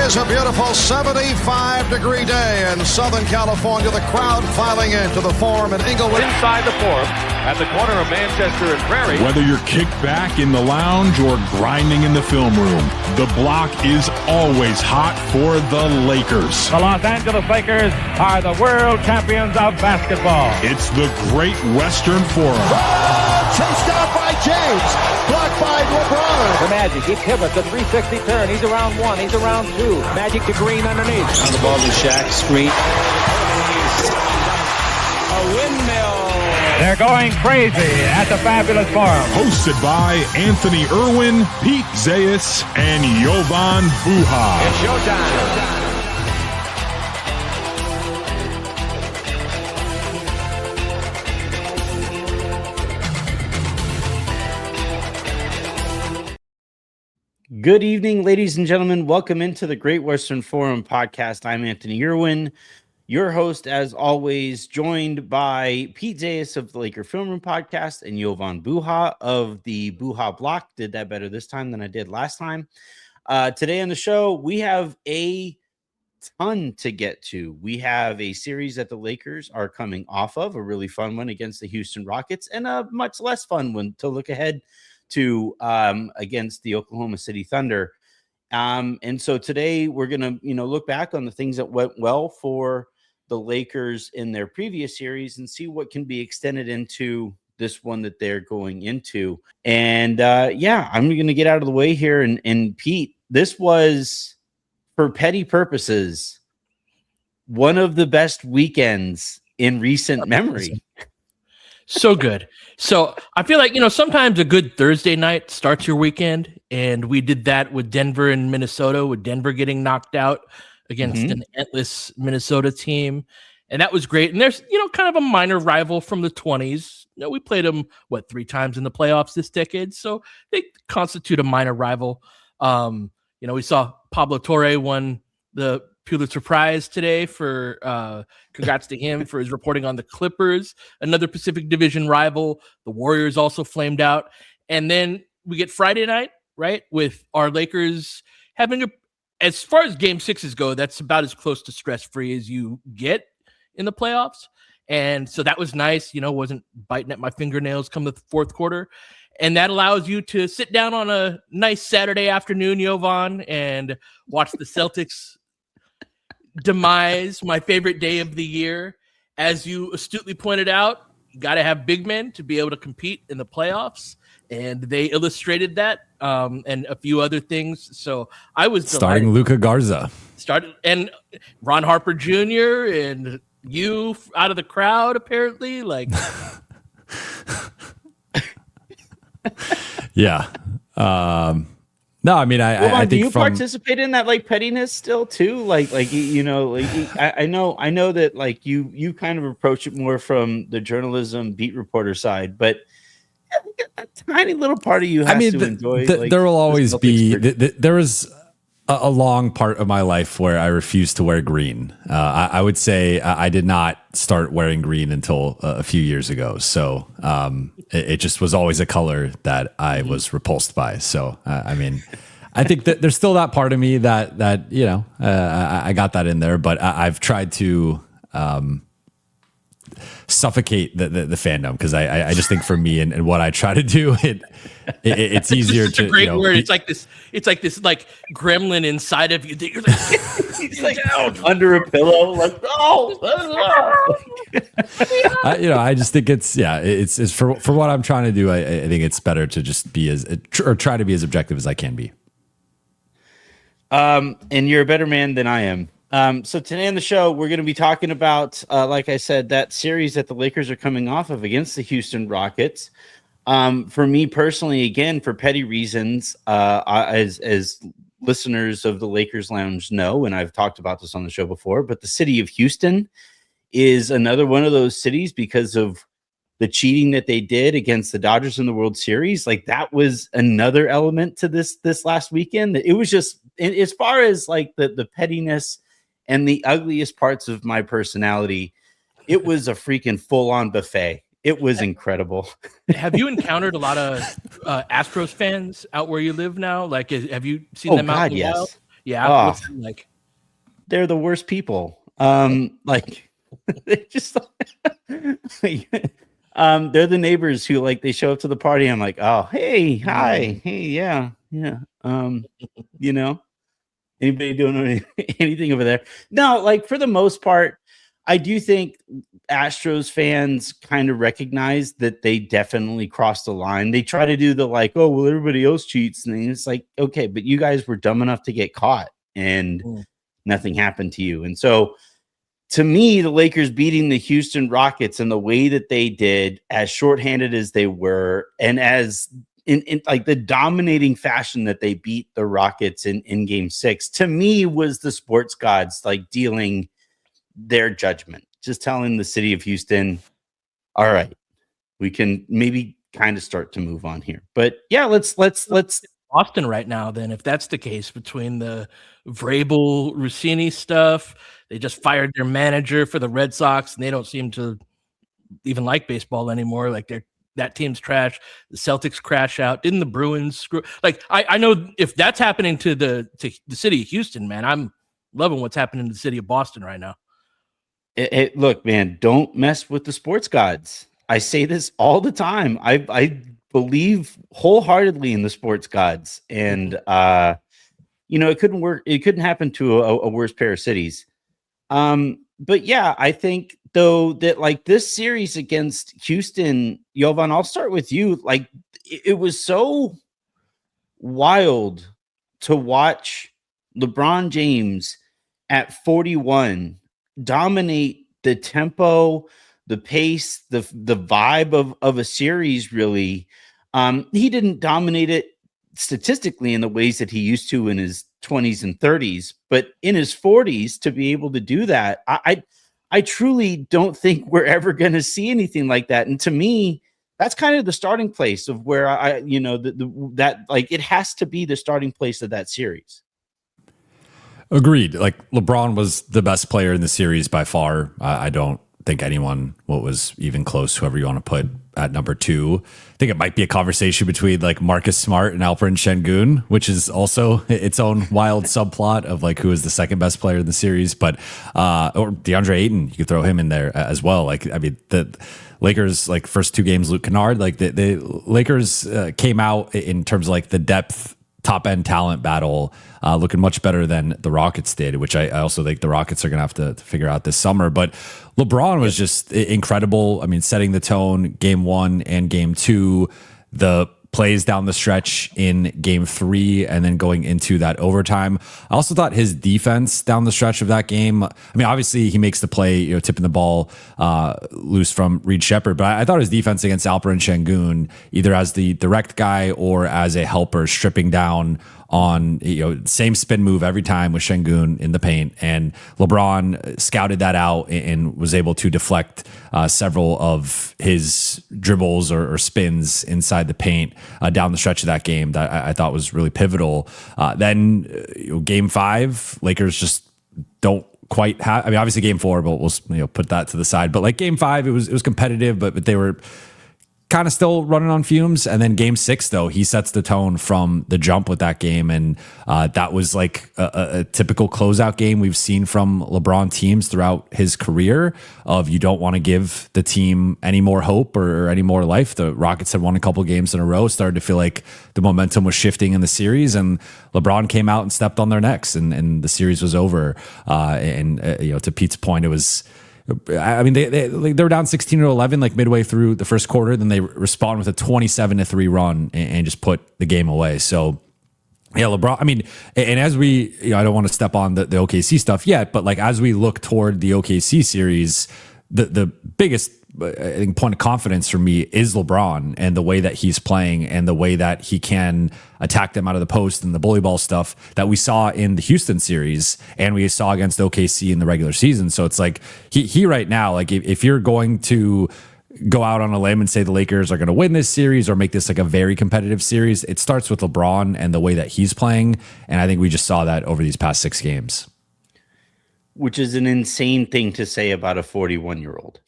is a beautiful 75-degree day in Southern California. The crowd filing into the Forum in Inglewood. Inside the Forum at the corner of Manchester and Prairie. Whether you're kicked back in the lounge or grinding in the film room, the block is always hot for the Lakers. The Los Angeles Lakers are the world champions of basketball. It's the Great Western Forum. Oh, chased down by James. Blocked by LeBron. The Magic, he pivots a 360 turn. He's around one, he's around two. Magic to Green underneath. On the ball to Shaq, screen. A windmill. They're going crazy at the fabulous Forum. Hosted by Anthony Irwin, Pete Zayas, and Jovan Buha. It's showtime. Good evening, ladies and gentlemen. Welcome into the Great Western Forum podcast. I'm Anthony Irwin, your host, as always, joined by Pete Zayas of the Laker Film Room podcast and Jovan Buha of the Buha Block. Did that better this time than I did last time. Today on the show, we have a ton to get to. We have a series that the Lakers are coming off of, a really fun one against the Houston Rockets, and a much less fun one to look ahead to against the Oklahoma City Thunder. And so today we're going to, look back on the things that went well for the Lakers in their previous series and see what can be extended into this one that they're going into. And I'm going to get out of the way here. And Pete, this was, for petty purposes, one of the best weekends in recent memory. So good. So I feel like, sometimes a good Thursday night starts your weekend. And we did that with Denver and Minnesota, with Denver getting knocked out against an endless Minnesota team. And that was great. And there's, kind of a minor rival from the 20s. We played them, 3 times in the playoffs this decade. So they constitute a minor rival. We saw Pablo Torre won the Pulitzer Prize today for congrats to him for his reporting on the Clippers, another Pacific Division rival. The Warriors also flamed out. And then we get Friday night, right, with our Lakers having as far as game sixes go, that's about as close to stress-free as you get in the playoffs. And so that was nice, wasn't biting at my fingernails come the fourth quarter. And that allows you to sit down on a nice Saturday afternoon, Jovan, and watch the Celtics demise, my favorite day of the year. As you astutely pointed out, you got to have big men to be able to compete in the playoffs, and they illustrated that and a few other things. So I was starting Luka Garza, and Ron Harper Jr. and you out of the crowd apparently, like yeah. No, I mean, I think do you participate in that pettiness still too? I know that you kind of approach it more from the journalism beat reporter side, but a tiny little part of you has to enjoy. There will always be. There was a long part of my life where I refused to wear green. I would say I did not start wearing green until a few years ago. So it just was always a color that I was repulsed by. So, I think that there's still that part of me that I got that in there, but I've tried to suffocate the fandom, because I just think for me and what I try to do, it's easier to. A great word. It's like this gremlin inside of you that you're down under a pillow, I just think it's for what I'm trying to do. I think it's better to just be try to be as objective as I can be. And you're a better man than I am. So today on the show, we're going to be talking about, like I said, that series that the Lakers are coming off of against the Houston Rockets. For me personally, again, for petty reasons, as listeners of the Lakers Lounge know, and I've talked about this on the show before, but the city of Houston is another one of those cities because of the cheating that they did against the Dodgers in the World Series. That was another element to this last weekend. It was just, as far as the pettiness and the ugliest parts of my personality, it was a freaking full-on buffet. It was incredible. Have you encountered a lot of Astros fans out where you live now? Have you seen them out in the wild? Yeah, Oh, what's it like? they're the worst people. Like they just they're the neighbors who like they show up to the party. I'm like, oh, hey, hi, hey, yeah, yeah. You know, anybody doing anything over there? No, like for the most part, I do think Astros fans kind of recognize that they definitely crossed the line. They try to do the like, oh, well, everybody else cheats. And it's like, okay, but you guys were dumb enough to get caught and nothing happened to you. And so to me, the Lakers beating the Houston Rockets in the way that they did, as shorthanded as they were, and as in like the dominating fashion that they beat the Rockets in game 6, to me was the sports gods like dealing their judgment, just telling the city of Houston, all right, we can maybe kind of start to move on here. But yeah, let's Boston right now, then, if that's the case, between the Vrabel Rossini stuff, they just fired their manager for the Red Sox, and they don't seem to even like baseball anymore. Like that team's trash. The Celtics crash out. Didn't the Bruins screw? Like I know if that's happening to the city of Houston, man, I'm loving what's happening in the city of Boston right now. Look, man, don't mess with the sports gods. I say this all the time. I believe wholeheartedly in the sports gods, and it couldn't work. It couldn't happen to a worse pair of cities. But yeah, I think though that like this series against Houston, Jovan, I'll start with you. Like it was so wild to watch LeBron James at 41 dominate the tempo, the pace, the vibe of a series. Really, he didn't dominate it statistically in the ways that he used to in his 20s and 30s, but in his 40s to be able to do that, I truly don't think we're ever going to see anything like that. And to me, that's kind of the starting place of where that like it has to be the starting place of that series. Agreed. Like LeBron was the best player in the series by far. I don't think anyone was even close, whoever you want to put at number 2. I think it might be a conversation between like Marcus Smart and Alperen Şengün, which is also its own wild subplot of like who is the second best player in the series. But or DeAndre Ayton, you could throw him in there as well. Like, I mean, the Lakers, like first 2 games, Luke Kennard, like the Lakers came out in terms of like the depth, top end talent battle, looking much better than the Rockets did, which I also think the Rockets are going to have to figure out this summer. But LeBron was just incredible. I mean, setting the tone game 1 and game 2, the plays down the stretch in game 3 and then going into that overtime. I also thought his defense down the stretch of that game, I mean, obviously he makes the play, tipping the ball loose from Reed Shepherd, but I thought his defense against Alperen Şengün, either as the direct guy or as a helper, stripping down on same spin move every time with Şengün in the paint, and LeBron scouted that out and was able to deflect several of his dribbles or spins inside the paint down the stretch of that game that I thought was really pivotal. Then game 5, Lakers just don't quite have. I mean, obviously game 4, but we'll put that to the side. But like game 5, it was competitive, but they were kind of still running on fumes. And then game 6, though, he sets the tone from the jump with that game. And that was like a typical closeout game we've seen from LeBron teams throughout his career of you don't want to give the team any more hope or any more life. The Rockets had won a couple games in a row, started to feel like the momentum was shifting in the series, and LeBron came out and stepped on their necks, and the series was over. To Pete's point, it was, I mean, they were down 16-11 like midway through the first quarter. Then they respond with a 27-3 run and just put the game away. So yeah, LeBron, I mean, and as we, I don't want to step on the OKC stuff yet, but like as we look toward the OKC series, the biggest, I think, point of confidence for me is LeBron and the way that he's playing and the way that he can attack them out of the post and the bully ball stuff that we saw in the Houston series and we saw against OKC in the regular season. So it's like he right now, like if you're going to go out on a limb and say the Lakers are going to win this series or make this like a very competitive series, it starts with LeBron and the way that he's playing. And I think we just saw that over these past 6 games. Which is an insane thing to say about a 41-year-old.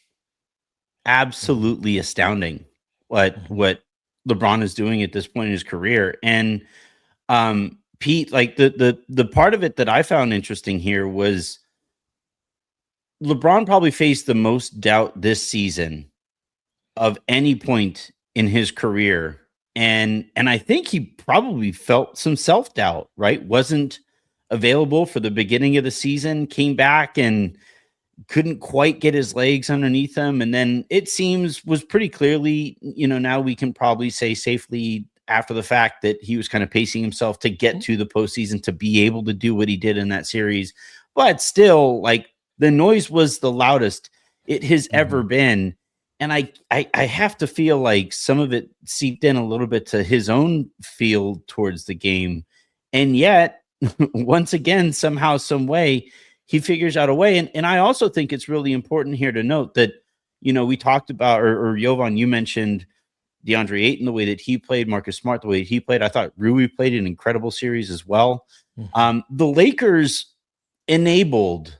Absolutely astounding what LeBron is doing at this point in his career. And Pete, like the part of it that I found interesting here was LeBron probably faced the most doubt this season of any point in his career. And I think he probably felt some self-doubt, right? Wasn't available for the beginning of the season, came back and couldn't quite get his legs underneath him. And then it seems was pretty clearly, now we can probably say safely after the fact that he was kind of pacing himself to get to the postseason to be able to do what he did in that series. But still, like, the noise was the loudest it has ever been. And I have to feel like some of it seeped in a little bit to his own feel towards the game. And yet, once again, somehow, some way, he figures out a way. And I also think it's really important here to note that, we talked about, or Jovan, you mentioned Deandre Ayton, the way that he played, Marcus Smart, the way he played. I thought Rui played an incredible series as well. The Lakers enabled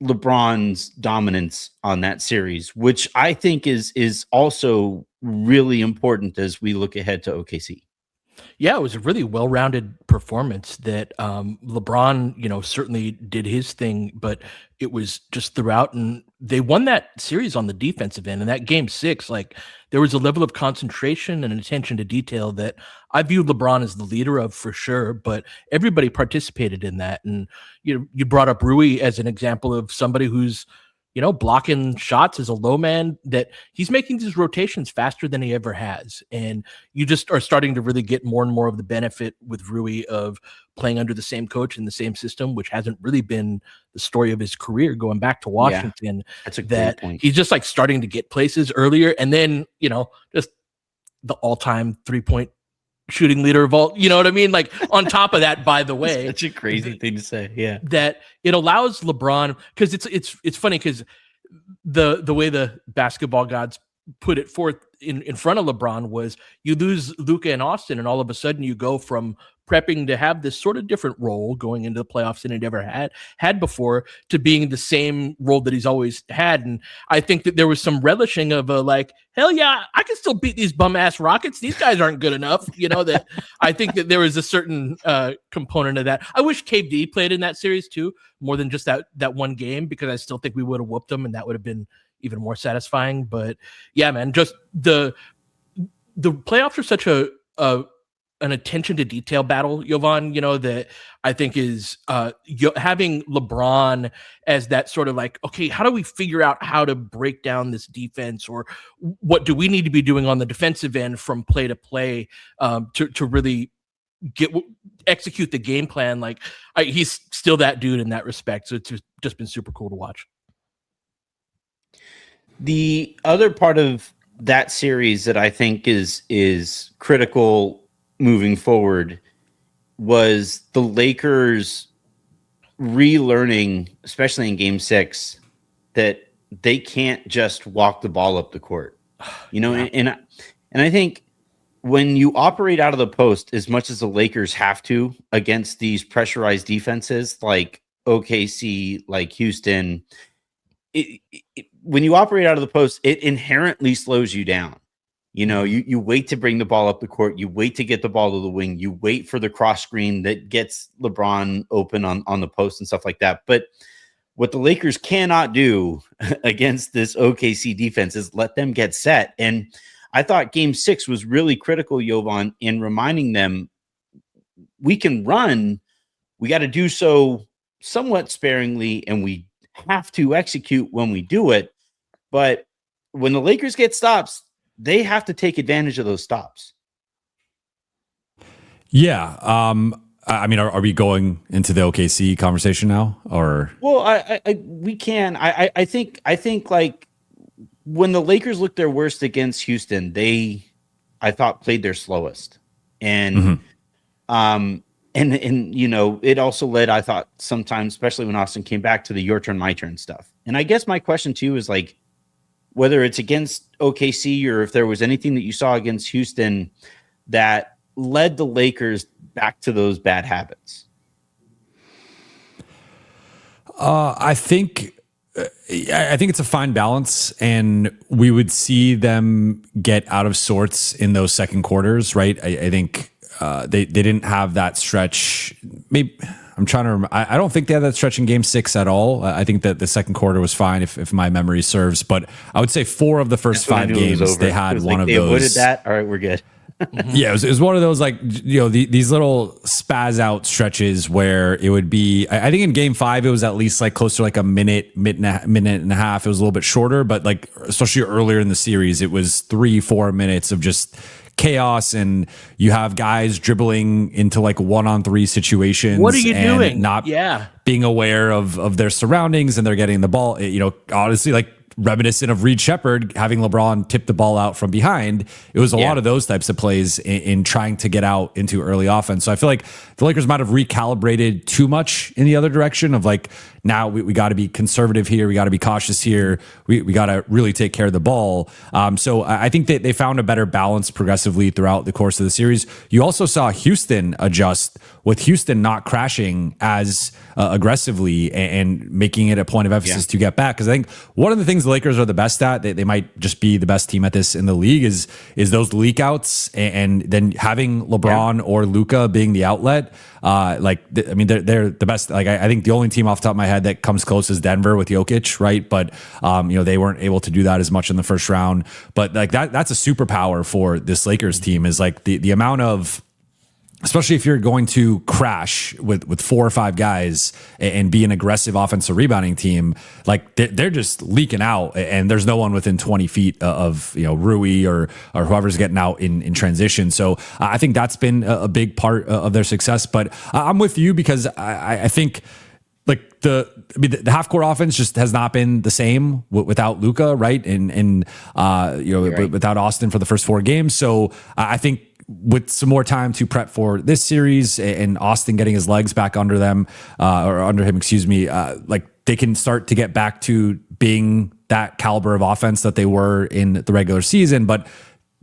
LeBron's dominance on that series, which I think is also really important as we look ahead to OKC. Yeah, it was a really well-rounded performance that LeBron, certainly did his thing, but it was just throughout, and they won that series on the defensive end. And that game 6, like, there was a level of concentration and attention to detail that I view LeBron as the leader of, for sure, but everybody participated in that. And you brought up Rui as an example of somebody who's, blocking shots as a low man, that he's making these rotations faster than he ever has. And you just are starting to really get more and more of the benefit with Rui of playing under the same coach in the same system, which hasn't really been the story of his career going back to Washington. Yeah, that's a great point. He's just like starting to get places earlier. And then, just the all-time 3-point shooting leader of all, you know what I mean? Like, on top of that, by the way, such a crazy thing to say. Yeah. That it allows LeBron, because it's funny, because the way the basketball gods put it forth in front of LeBron was, you lose Luka and Austin, and all of a sudden you go from prepping to have this sort of different role going into the playoffs than he'd ever had before, to being the same role that he's always had. And I think that there was some relishing of hell yeah, I can still beat these bum ass Rockets. These guys aren't good enough. That I think that there was a certain component of that. I wish KD played in that series too, more than just that one game, because I still think we would have whooped them, and that would have been even more satisfying. But yeah, man, just the playoffs are such an attention to detail battle, Jovan, that I think is having LeBron as that sort of like, okay, how do we figure out how to break down this defense, or what do we need to be doing on the defensive end from play to play to really execute the game plan? Like, he's still that dude in that respect. So it's just been super cool to watch. The other part of that series that I think is critical moving forward was the Lakers relearning, especially in game 6, that they can't just walk the ball up the court, and I think when you operate out of the post as much as the Lakers have to against these pressurized defenses like OKC, like Houston, when you operate out of the post, it inherently slows you down. You wait to bring the ball up the court. You wait to get the ball to the wing. You wait for the cross screen that gets LeBron open on the post and stuff like that. But what the Lakers cannot do against this OKC defense is let them get set. And I thought game 6 was really critical, Jovan, in reminding them, we can run. We got to do so somewhat sparingly, and we have to execute when we do it. But when the Lakers get stops, they have to take advantage of those stops. Yeah. I mean, are we going into the OKC conversation now, or? Well, we can. I think like when the Lakers looked their worst against Houston, I thought played their slowest, and it also led, I thought, sometimes, especially when Austin came back, to the your turn, my turn stuff. And I guess my question to you is, like, whether it's against OKC or if there was anything that you saw against Houston that led the Lakers back to those bad habits. I think it's a fine balance, and we would see them get out of sorts in those second quarters, right? I think they didn't have that stretch. Maybe I'm trying to remember. I don't think they had that stretch in Game 6 at all. I think that the second quarter was fine if my memory serves. But I would say 4 of the first 5 games they had one of those. They avoided that. All right, we're good. Yeah, it was one of those these little spaz out stretches where it would be. I think in Game 5 it was at least close to a minute and a half. It was a little bit shorter, but especially earlier in the series, it was 3-4 minutes of just chaos, and you have guys dribbling into 1-on-3 situations. What are you doing? Not being aware of their surroundings, and they're getting the ball. Honestly, reminiscent of Reed Shepherd having LeBron tip the ball out from behind. It was a lot of those types of plays in trying to get out into early offense. So I feel like the Lakers might have recalibrated too much in the other direction of now we got to be conservative here. We got to be cautious here. We got to really take care of the ball. So I think that they found a better balance progressively throughout the course of the series. You also saw Houston adjust, with Houston not crashing as aggressively and making it a point of emphasis to get back. Because I think one of the things the Lakers are the best at, they might just be the best team at this in the league, is those leak outs, and then having LeBron or Luka being the outlet. They're the best. I think the only team off the top of my head that comes close is Denver with Jokic, right? But they weren't able to do that as much in the first round. But that's a superpower for this Lakers team, is the amount of, especially if you're going to crash with 4 or 5 guys and be an aggressive offensive rebounding team, they're just leaking out, and there's no one within 20 feet of Rui or whoever's getting out in transition. So I think that's been a big part of their success. But I'm with you, because I think the half court offense just has not been the same without Luka, right? And without Austin for the first 4 games. So I think with some more time to prep for this series and Austin getting his legs back under them, or under him, they can start to get back to being that caliber of offense that they were in the regular season. But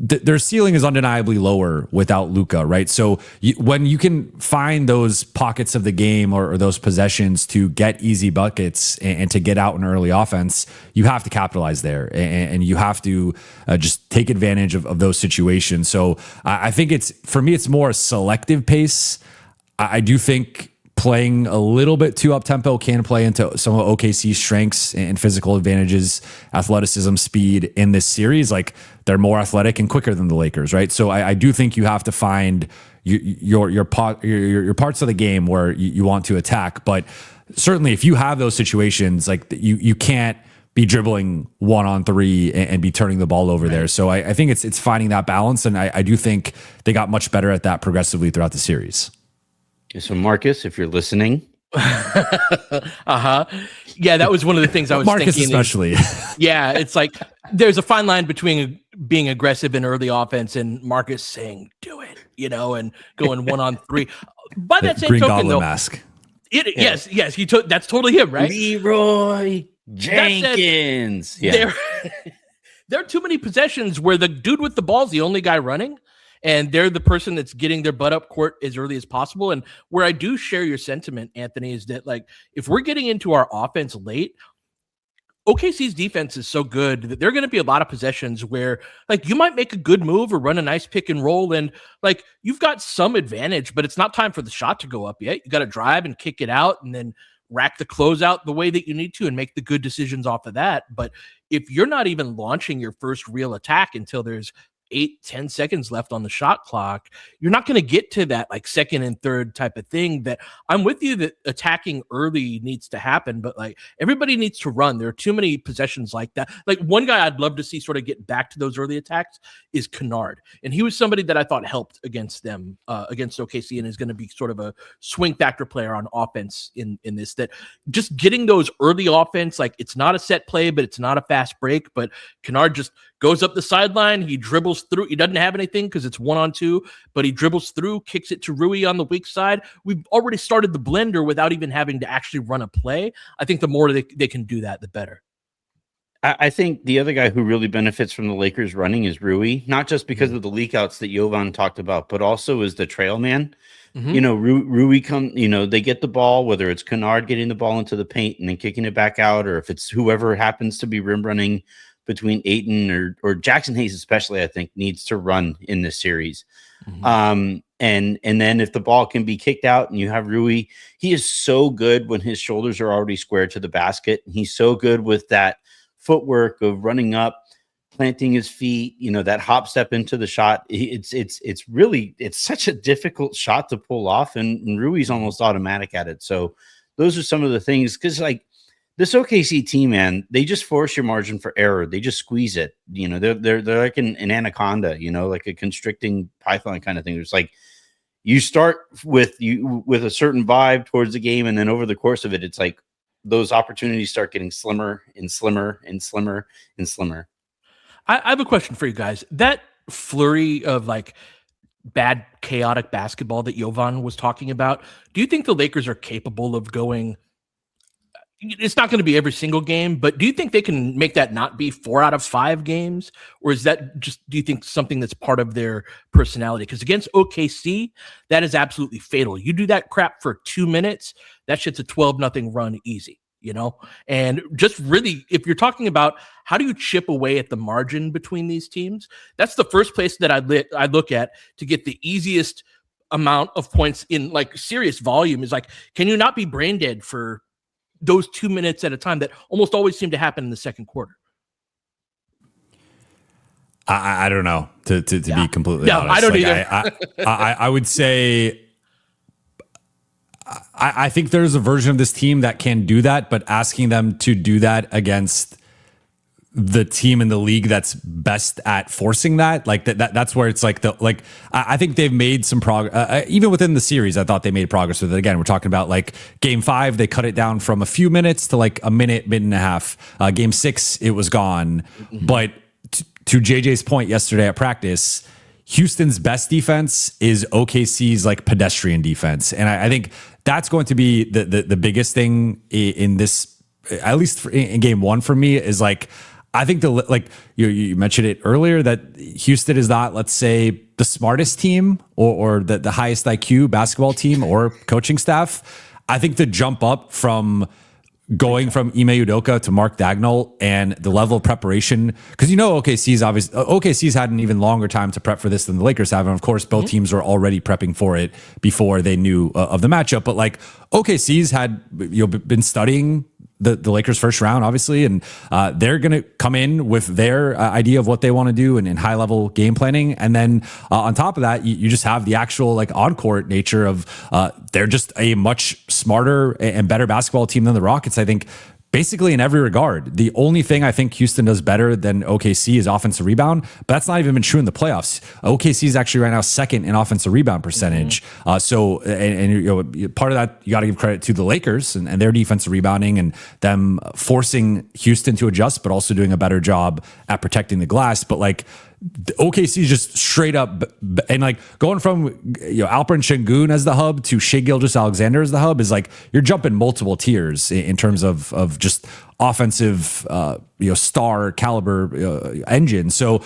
their ceiling is undeniably lower without Luka, right? So when you can find those pockets of the game or those possessions to get easy buckets and to get out an early offense, you have to capitalize there, and you have to just take advantage of those situations. So I think for me, it's more a selective pace. I do think playing a little bit too up-tempo can play into some of OKC's strengths and physical advantages, athleticism, speed in this series. They're more athletic and quicker than the Lakers, right? So I do think you have to find your parts of the game where you want to attack. But certainly if you have those situations, you can't be dribbling 1-on-3 and be turning the ball over there. So I think it's finding that balance, and I do think they got much better at that progressively throughout the series. So Marcus, if you're listening. Yeah, that was one of the things I was Marcus thinking. Especially. It's there's a fine line between being aggressive in early offense and Marcus saying, do it, and going 1-on-3. By that same Green token, Goblin though, mask. Yes, he took. That's totally him, right? Leroy Jenkins. There are too many possessions where the dude with the ball is the only guy running, and they're the person that's getting their butt up court as early as possible. And where I do share your sentiment, Anthony, is that if we're getting into our offense late, OKC's defense is so good that there are going to be a lot of possessions where you might make a good move or run a nice pick and roll, and you've got some advantage, but it's not time for the shot to go up yet. You got to drive and kick it out and then rack the closeout the way that you need to and make the good decisions off of that. But if you're not even launching your first real attack until there's 8-10 seconds left on the shot clock, you're not going to get to that second and third type of thing. That I'm with you that attacking early needs to happen, but everybody needs to run. There are too many possessions like that. One guy I'd love to see sort of get back to those early attacks is Kennard, and he was somebody that I thought helped against them, against OKC, and is going to be sort of a swing factor player on offense in this. That just getting those early offense, it's not a set play, but it's not a fast break, but Kennard just goes up the sideline, he dribbles through. He doesn't have anything because it's 1-on-2, but he dribbles through, kicks it to Rui on the weak side. We've already started the blender without even having to actually run a play. I think the more they can do that, the better. I think the other guy who really benefits from the Lakers running is Rui, not just because of the leak outs that Jovan talked about, but also as the trail man. Rui they get the ball, whether it's Kennard getting the ball into the paint and then kicking it back out, or if it's whoever happens to be rim running between Ayton or Jackson Hayes, especially, I think needs to run in this series. And then if the ball can be kicked out and you have Rui, he is so good when his shoulders are already squared to the basket. He's so good with that footwork of running up, planting his feet, that hop step into the shot. It's really such a difficult shot to pull off, and Rui's almost automatic at it. So those are some of the things, because like this OKC team, man, they just force your margin for error. They just squeeze it. They're like an anaconda, like a constricting python kind of thing. It's like you start with a certain vibe towards the game, and then over the course of it, it's like those opportunities start getting slimmer and slimmer and slimmer and slimmer. I have a question for you guys. That flurry of like bad, chaotic basketball that Jovan was talking about, do you think the Lakers are capable of going? It's not going to be every single game, but do you think they can make that not be 4 out of 5 games? Or is that just, do you think something that's part of their personality? Because against OKC, that is absolutely fatal. You do that crap for 2 minutes, that shit's a 12-0 run easy, And just really, if you're talking about how do you chip away at the margin between these teams, that's the first place that I look at to get the easiest amount of points in like serious volume is like, can you not be brain dead for those 2 minutes at a time that almost always seem to happen in the second quarter? I don't know, to be completely honest. I don't either. I would say I think there's a version of this team that can do that, but asking them to do that against the team in the league that's best at forcing that, like that's where it's like I think they've made some progress. Even within the series, I thought they made progress with it. Again, we're talking about like game 5, they cut it down from a few minutes to like a minute and a half. Game 6, it was gone. Mm-hmm. But to JJ's point yesterday at practice, Houston's best defense is OKC's like pedestrian defense. And I think that's going to be the biggest thing in this, at least in game 1 for me, is like, I think you mentioned it earlier that Houston is not, let's say, the smartest team or the highest IQ basketball team or coaching staff. I think the jump up from going from Ime Udoka to Mark Dagnall and the level of preparation, because OKC's had an even longer time to prep for this than the Lakers have, and of course both teams were already prepping for it before they knew of the matchup. But like OKC's had been studying the Lakers first round, obviously, and they're going to come in with their idea of what they want to do and in high level game planning. And then on top of that, you just have the actual like on court nature of they're just a much smarter and better basketball team than the Rockets, I think, basically in every regard. The only thing I think Houston does better than OKC is offensive rebound, but that's not even been true in the playoffs. OKC is actually right now second in offensive rebound percentage. Mm-hmm. So part of that, you got to give credit to the Lakers and their defensive rebounding and them forcing Houston to adjust, but also doing a better job at protecting the glass. But like, OKC is just straight up, and like going from Alperen Şengün as the hub to Shai Gilgeous-Alexander as the hub is like you're jumping multiple tiers in terms of just offensive star caliber engine. So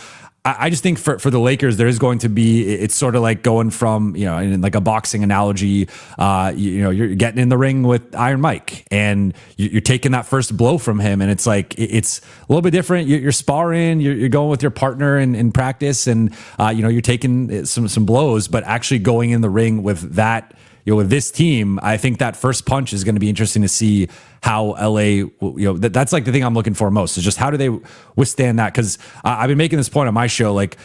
I just think for the Lakers, there is going to be, it's sort of like going from, in like a boxing analogy, you're getting in the ring with Iron Mike and you're taking that first blow from him. And it's like, it's a little bit different. You're sparring, you're going with your partner in practice and, you're taking some blows, but actually going in the ring with that, with this team, I think that first punch is going to be interesting to see how LA, that's like the thing I'm looking for most is just how do they withstand that? Because I've been making this point on my show, like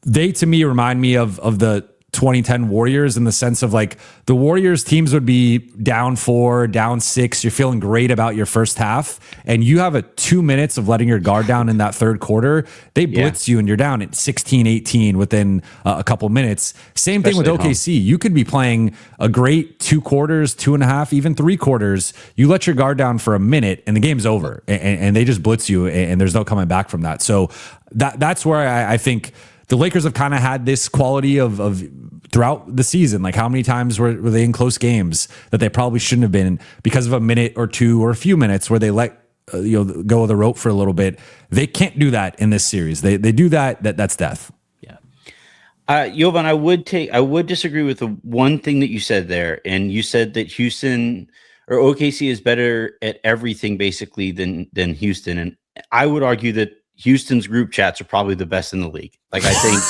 they to me remind me of the 2010 Warriors in the sense of like the Warriors teams would be down 4, down 6. You're feeling great about your first half and you have a 2 minutes of letting your guard down in that third quarter. They blitz you and you're down at 16, 18 within a couple minutes. Same thing with OKC. You could be playing a great 2 quarters, 2.5, even 3 quarters. You let your guard down for a minute and the game's over and they just blitz you and there's no coming back from that. So that's where I think the Lakers have kind of had this quality of throughout the season. Like how many times were they in close games that they probably shouldn't have been because of a minute or 2 or a few minutes where they let go of the rope for a little bit. They can't do that in this series. They do that's death. Yeah. Jovan, I would disagree with the one thing that you said there. And you said that Houston or OKC is better at everything basically than Houston. And I would argue that Houston's group chats are probably the best in the league. Like I think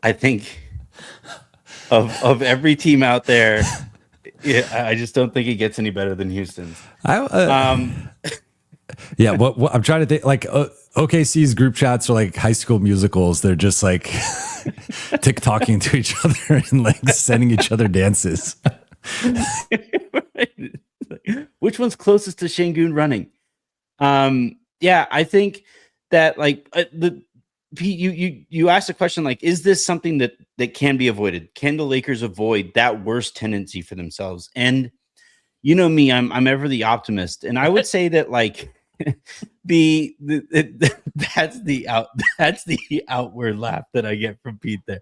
I think of every team out there, I just don't think it gets any better than Houston's. Yeah, what I'm trying to think, like OKC's group chats are like High School Musicals. They're just like TikToking to each other and like sending each other dances. Which one's closest to Şengün running? Yeah, I think that like you asked a question like, is this something that can be avoided? Can the Lakers avoid that worst tendency for themselves? And you know me, I'm ever the optimist, and I would say that like that's the outward laugh that I get from Pete there.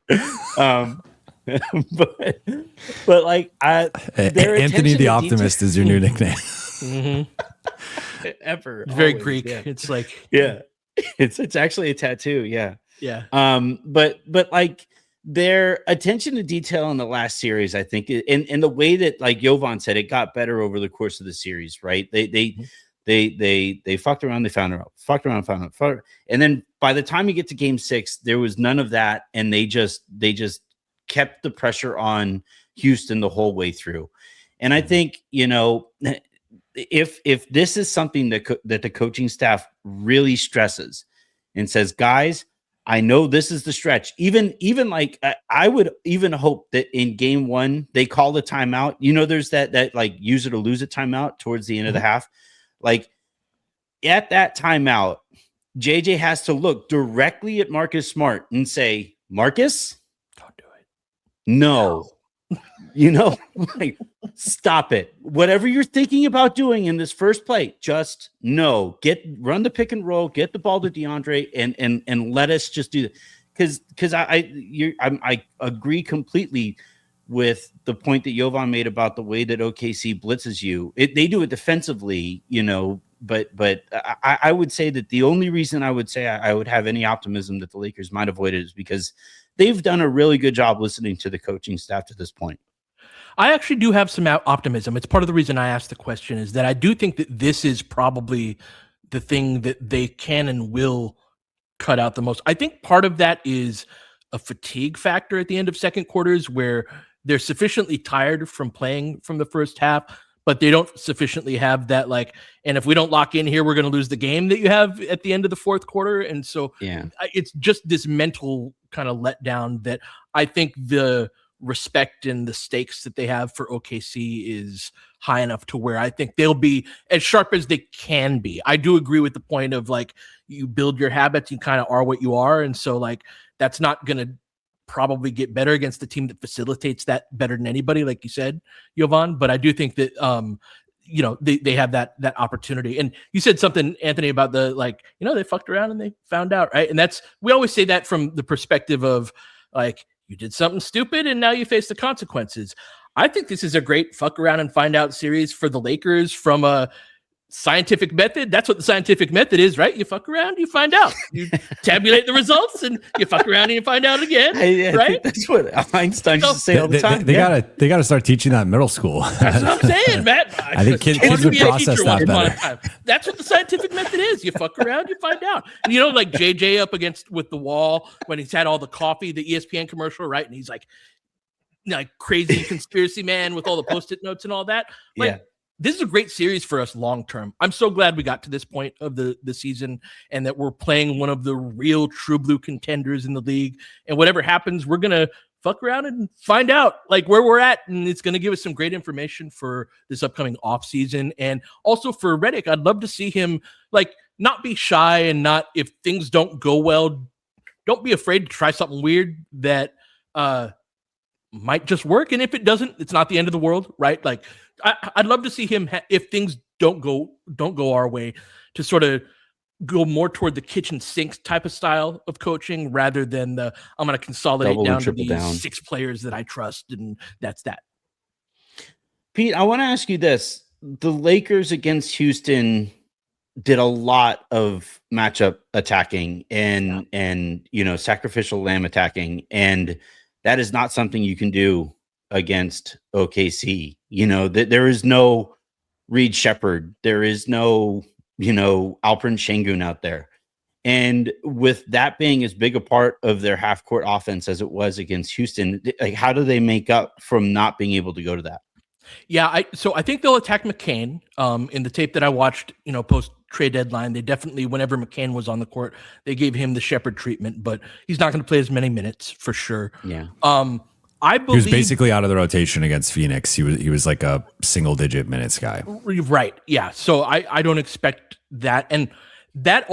But like Anthony the Optimist is your new nickname. Mm-hmm. Ever very always, Greek. yeah. It's like it's actually a tattoo. Yeah. But like their attention to detail in the last series, I think, and the way that like Jovan said, it got better over the course of the series, right? They fucked around, they found out, fucked around, found out, and then by the time you get to game 6, there was none of that, and they just kept the pressure on Houston the whole way through. And I think, you know, if this is something that the coaching staff really stresses and says, guys, I know this is the stretch. Even like I would even hope that in game 1 they call the timeout. You know, there's that like use it or lose it timeout towards the end of the half. Like at that timeout, JJ has to look directly at Marcus Smart and say, Marcus, don't do it. No. You know, like, stop it. Whatever you're thinking about doing in this first play, just no. Run the pick and roll, get the ball to Deandre, and let us just do that. Because I agree completely with the point that Jovan made about the way that OKC blitzes you. They do it defensively, you know, but I would say that the only reason I would say I would have any optimism that the Lakers might avoid it is because they've done a really good job listening to the coaching staff to this point. I actually do have some optimism. It's part of the reason I asked the question is that I do think that this is probably the thing that they can and will cut out the most. I think part of that is a fatigue factor at the end of second quarters where they're sufficiently tired from playing from the first half, but they don't sufficiently have that like, and if we don't lock in here, we're going to lose the game that you have at the end of the fourth quarter. And so it's just this mental kind of letdown that I think the respect and the stakes that they have for OKC is high enough to where I think they'll be as sharp as they can be. I do agree with the point of like, you build your habits, you kind of are what you are. And so like, that's not going to probably get better against the team that facilitates that better than anybody, like you said, Jovan. But I do think that, you know, they have that opportunity. And you said something, Anthony, about the, like, you know, they fucked around and they found out, right? And we always say that from the perspective of like, you did something stupid and now you face the consequences. I think this is a great fuck around and find out series for the Lakers from a scientific method. That's what the scientific method is, right? You fuck around, you find out. You tabulate the results and you fuck around and you find out again, right? That's what Einstein used to say all the time. They gotta start teaching that in middle school. That's what I'm saying, Matt. I think kids would process that better. That's what the scientific method is. You fuck around, you find out. And you know, like JJ up against with the wall when he's had all the coffee, the ESPN commercial, right? And he's like crazy conspiracy man with all the Post-it notes and all that. Like, this is a great series for us long term. I'm so glad we got to this point of the season and that we're playing one of the real true blue contenders in the league. And whatever happens, we're gonna fuck around and find out like where we're at, and it's gonna give us some great information for this upcoming off season. And also for Redick, I'd love to see him like not be shy and not, if things don't go well, don't be afraid to try something weird that might just work. And if it doesn't, it's not the end of the world, right? Like I'd love to see him if things don't go our way, to sort of go more toward the kitchen sink type of style of coaching rather than the I'm going to consolidate down to these 6 players that I trust, and that's that. Pete, I want to ask you this: the Lakers against Houston did a lot of matchup attacking and you know, sacrificial lamb attacking, and that is not something you can do against OKC. You know, there is no Reed Shepherd. There is no, you know, Alperen Şengün out there. And with that being as big a part of their half court offense as it was against Houston, like how do they make up from not being able to go to that? Yeah, so I think they'll attack McCain. In the tape that I watched, post trade deadline, they definitely, whenever McCain was on the court, they gave him the shepherd treatment, but he's not going to play as many minutes for sure. Yeah. I believe he was basically out of the rotation against Phoenix. He was like a single digit minutes guy. Right. Yeah. So I don't expect that. And that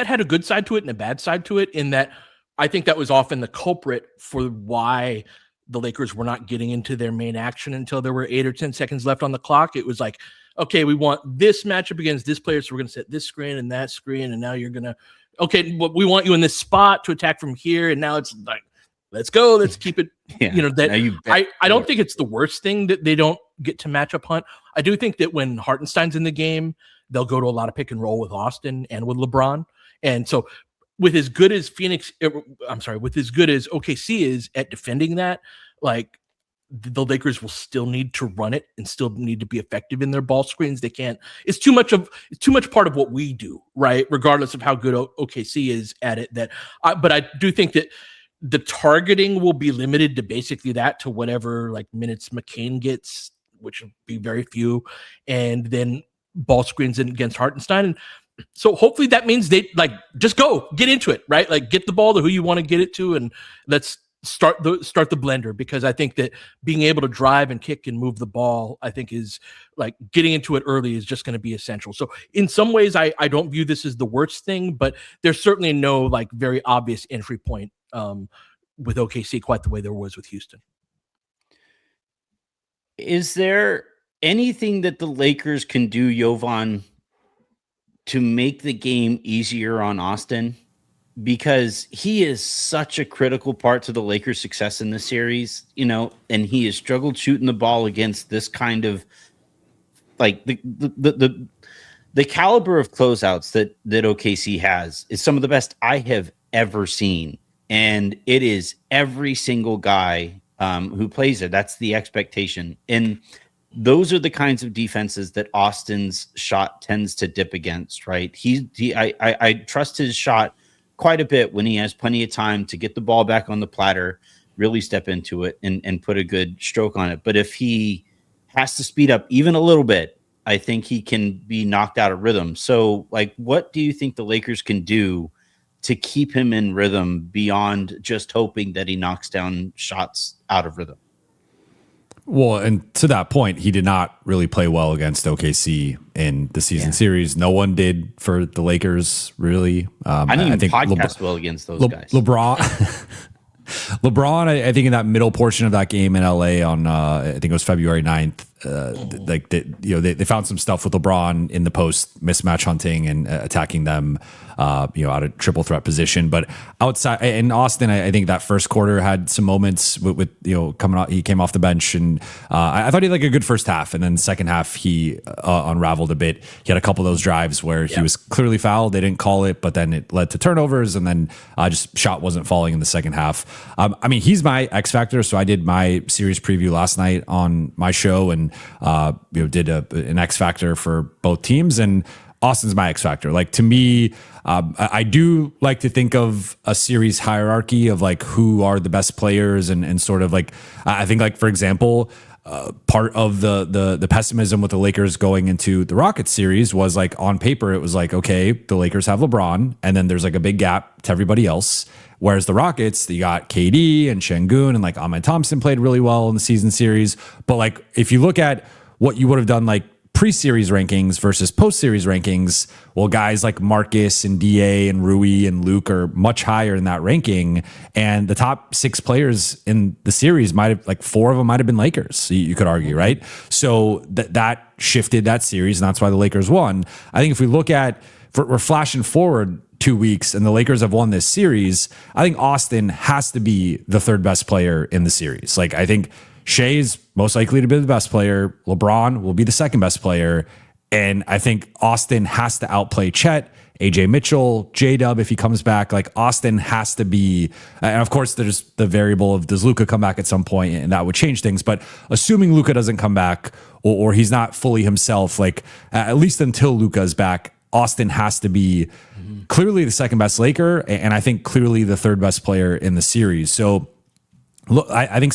had a good side to it and a bad side to it, in that I think that was often the culprit for why the Lakers were not getting into their main action until there were 8 or 10 seconds left on the clock. It was like, okay, we want this matchup against this player, so we're going to set this screen and that screen, and now you're going to, okay, well, we want you in this spot to attack from here, and now it's like, let's go, let's keep it. I don't think it's the worst thing that they don't get to matchup hunt. I do think that when Hartenstein's in the game, they'll go to a lot of pick and roll with Austin and with LeBron, and so with as good as OKC is at defending that, like the Lakers will still need to run it and still need to be effective in their ball screens. They can't. It's too much part of what we do, right? Regardless of how good OKC is at it. But I do think that the targeting will be limited to basically that, to whatever like minutes McCain gets, which will be very few, and then ball screens in against Hartenstein. And so hopefully that means they like just get into it, right? Like get the ball to who you want to get it to, and let's start the blender, because I think that being able to drive and kick and move the ball, I think is like getting into it early is just going to be essential. So in some ways, I don't view this as the worst thing, but there's certainly no like very obvious entry point with OKC quite the way there was with Houston. Is there anything that the Lakers can do, Jovan, to make the game easier on Austin? Because he is such a critical part to the Lakers' success in this series, and he has struggled shooting the ball against this kind of like the caliber of closeouts that OKC has is some of the best I have ever seen. And it is every single guy who plays it. That's the expectation. And those are the kinds of defenses that Austin's shot tends to dip against, right? I trust his shot quite a bit when he has plenty of time to get the ball back on the platter, really step into it and put a good stroke on it. But if he has to speed up even a little bit, I think he can be knocked out of rhythm. So like, what do you think the Lakers can do to keep him in rhythm beyond just hoping that he knocks down shots out of rhythm? Well, and to that point, he did not really play well against OKC in the season series. No one did for the Lakers, really. I didn't even podcast well against those guys. LeBron, I think in that middle portion of that game in LA on, I think it was February 9th, they found some stuff with LeBron in the post, mismatch hunting and attacking them, out of triple threat position. But outside in Austin, I think that first quarter had some moments with coming out. He came off the bench, and I thought he had like a good first half, and then second half he unraveled a bit. He had a couple of those drives where he was clearly fouled. They didn't call it, but then it led to turnovers, and then just shot wasn't falling in the second half. He's my X factor. So I did my series preview last night on my show, and did an X factor for both teams, and Austin's my X factor. Like, to me, I do like to think of a series hierarchy of like who are the best players, and sort of like, I think like, for example, part of the pessimism with the Lakers going into the Rockets series was like, on paper, it was like, okay, the Lakers have LeBron, and then there's like a big gap to everybody else. Whereas the Rockets, you got KD and Şengün, and like Ahmed Thompson played really well in the season series. But like, if you look at what you would have done like pre-series rankings versus post-series rankings, well, guys like Marcus and DA and Rui and Luke are much higher in that ranking. And the top 6 players in the series might have, like 4 of them might have been Lakers, you could argue, right? So that shifted that series, and that's why the Lakers won. I think if we look at, we're flashing forward 2 weeks and the Lakers have won this series, I think Austin has to be the 3rd best player in the series. Like, I think Shea's most likely to be the best player. LeBron will be the 2nd best player. And I think Austin has to outplay Chet, AJ Mitchell, J-Dub if he comes back. Like, Austin has to be, and of course there's the variable of does Luka come back at some point, and that would change things. But assuming Luka doesn't come back, or he's not fully himself, like at least until Luka is back, Austin has to be clearly the second best Laker, and I think clearly the third best player in the series. So look, I think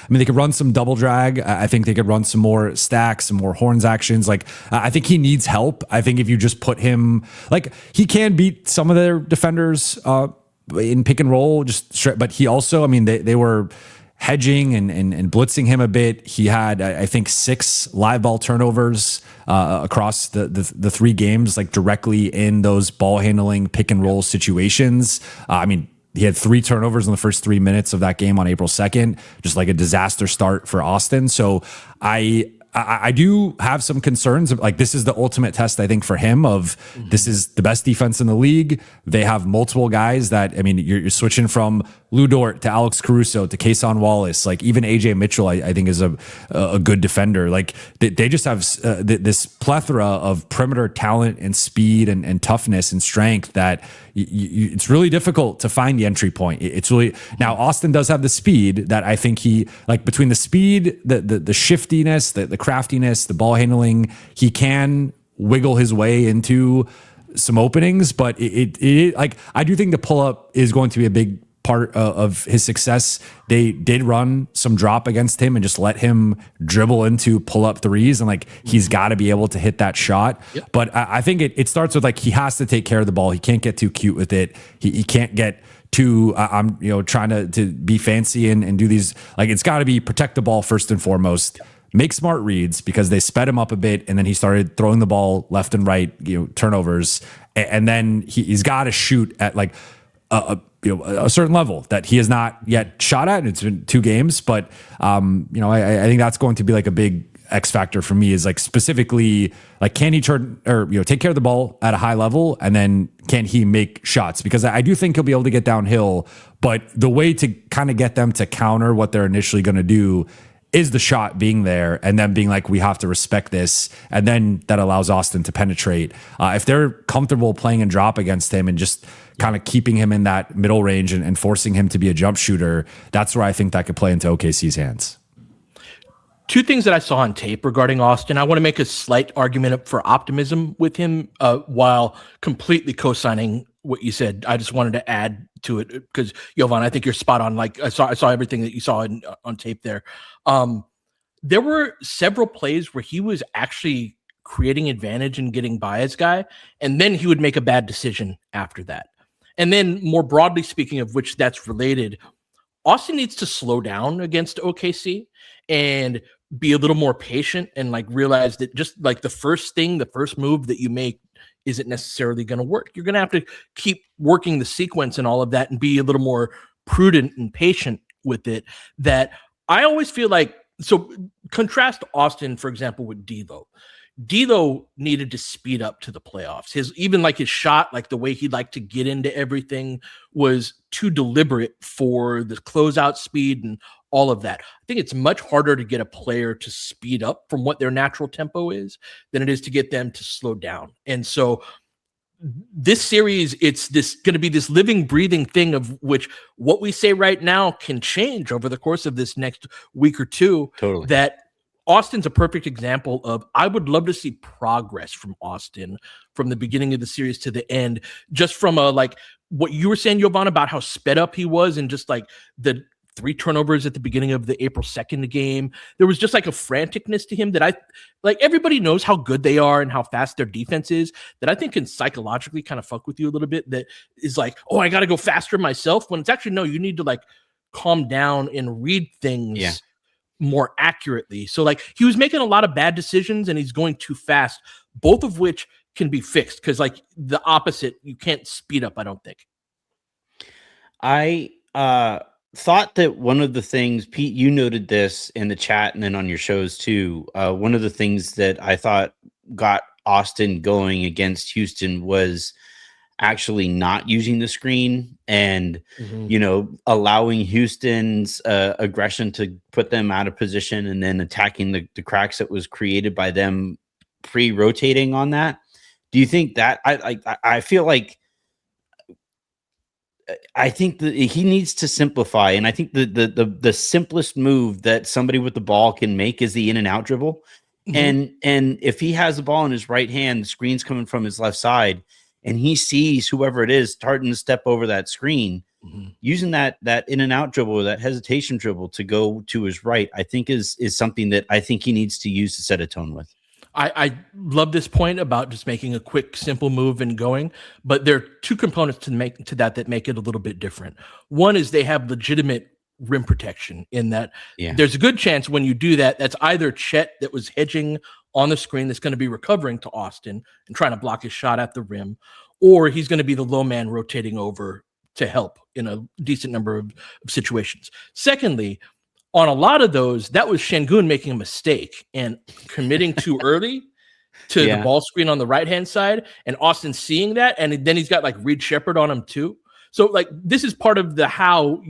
they could run some double drag. I think they could run some more stacks, some more horns actions. Like, I think he needs help. I think if you just put him, like, he can beat some of their defenders in pick and roll, but he also, I mean, they were hedging and blitzing him a bit. He had, I think, 6 live ball turnovers across the 3 games, like directly in those ball handling pick and roll situations. I mean, he had 3 turnovers in the first 3 minutes of that game on April 2nd, just like a disaster start for Austin. So I do have some concerns. Like, this is the ultimate test, I think, for him of this is the best defense in the league. They have multiple guys that, I mean, you're switching from Lou Dort to Alex Caruso to Kason Wallace. Like, even AJ Mitchell, I think, is a good defender. Like, they just have this plethora of perimeter talent and speed and toughness and strength that it's really difficult to find the entry point. It's really, now Austin does have the speed that I think he, like, between the speed, the shiftiness, the craftiness, the ball handling, he can wiggle his way into some openings, but it like, I do think the pull up is going to be a big part of his success. They did run some drop against him and just let him dribble into pull up threes, and like, he's got to be able to hit that shot. Yep. But I think it starts with, like, he has to take care of the ball. He can't get too cute with it. He can't get too I'm trying to be fancy and do these, like, it's got to be protect the ball first and foremost. Make smart reads, because they sped him up a bit, and then he started throwing the ball left and right, turnovers, and then he's got to shoot at, like, a certain level that he has not yet shot at, and it's been 2 games. But I think that's going to be, like, a big X factor for me, is, like, specifically, like, can he turn or take care of the ball at a high level, and then can he make shots? Because I do think he'll be able to get downhill, but the way to kind of get them to counter what they're initially going to do is the shot being there, and then being like, we have to respect this, and then that allows Austin to penetrate. If they're comfortable playing and drop against him and just kind of keeping him in that middle range and forcing him to be a jump shooter, that's where I think that could play into OKC's hands. 2 things that I saw on tape regarding Austin. I want to make a slight argument for optimism with him, while completely co-signing what you said. I just wanted to add to it, because Jovan, I think you're spot on. Like, I saw everything that you saw on tape there. There were several plays where he was actually creating advantage and getting by his guy, and then he would make a bad decision after that. And then, more broadly speaking, of which that's related, Austin needs to slow down against OKC and be a little more patient, and, like, realize that just, like, the first move that you make isn't necessarily going to work. You're going to have to keep working the sequence and all of that, and be a little more prudent and patient with it. That I always feel like, so contrast Austin, for example, with D'Lo. D'Lo needed to speed up to the playoffs. His shot, like, the way he'd like to get into everything was too deliberate for the closeout speed and all of that. I think it's much harder to get a player to speed up from what their natural tempo is than it is to get them to slow down. And so this series, it's going to be this living, breathing thing, of which what we say right now can change over the course of this next week or 2. Totally. That Austin's a perfect example of, I would love to see progress from Austin from the beginning of the series to the end, just from like what you were saying, Jovan, about how sped up he was, and just like the 3 turnovers at the beginning of the April 2nd game. There was just like a franticness to him that everybody knows how good they are and how fast their defense is, that I think can psychologically kind of fuck with you a little bit. That is like, oh, I got to go faster myself, when it's actually, no, you need to, like, calm down and read things more accurately. So, like, he was making a lot of bad decisions, and he's going too fast, both of which can be fixed, because, like, the opposite, you can't speed up, I don't think. I thought that one of the things, Pete, you noted this in the chat and then on your shows too, one of the things that I thought got Austin going against Houston was actually not using the screen and, allowing Houston's aggression to put them out of position, and then attacking the cracks that was created by them pre-rotating on that. Do you think that I feel like, I think that he needs to simplify, and I think the simplest move that somebody with the ball can make is the in and out dribble. And if he has the ball in his right hand, the screen's coming from his left side, and he sees whoever it is starting to step over that screen, using that in and out dribble or that hesitation dribble to go to his right, I think is something that I think he needs to use to set a tone with. I love this point about just making a quick, simple move and going, but there are two components to that make it a little bit different. One is they have legitimate rim protection in that there's a good chance when you do that, that's either Chet that was hedging on the screen that's going to be recovering to Austin and trying to block his shot at the rim, or he's going to be the low man rotating over to help in a decent number of situations. Secondly, on a lot of those, that was Şengün making a mistake and committing too early to the ball screen on the right-hand side, and Austin seeing that, and then he's got like Reed Shepherd on him too. So like this is part of the how,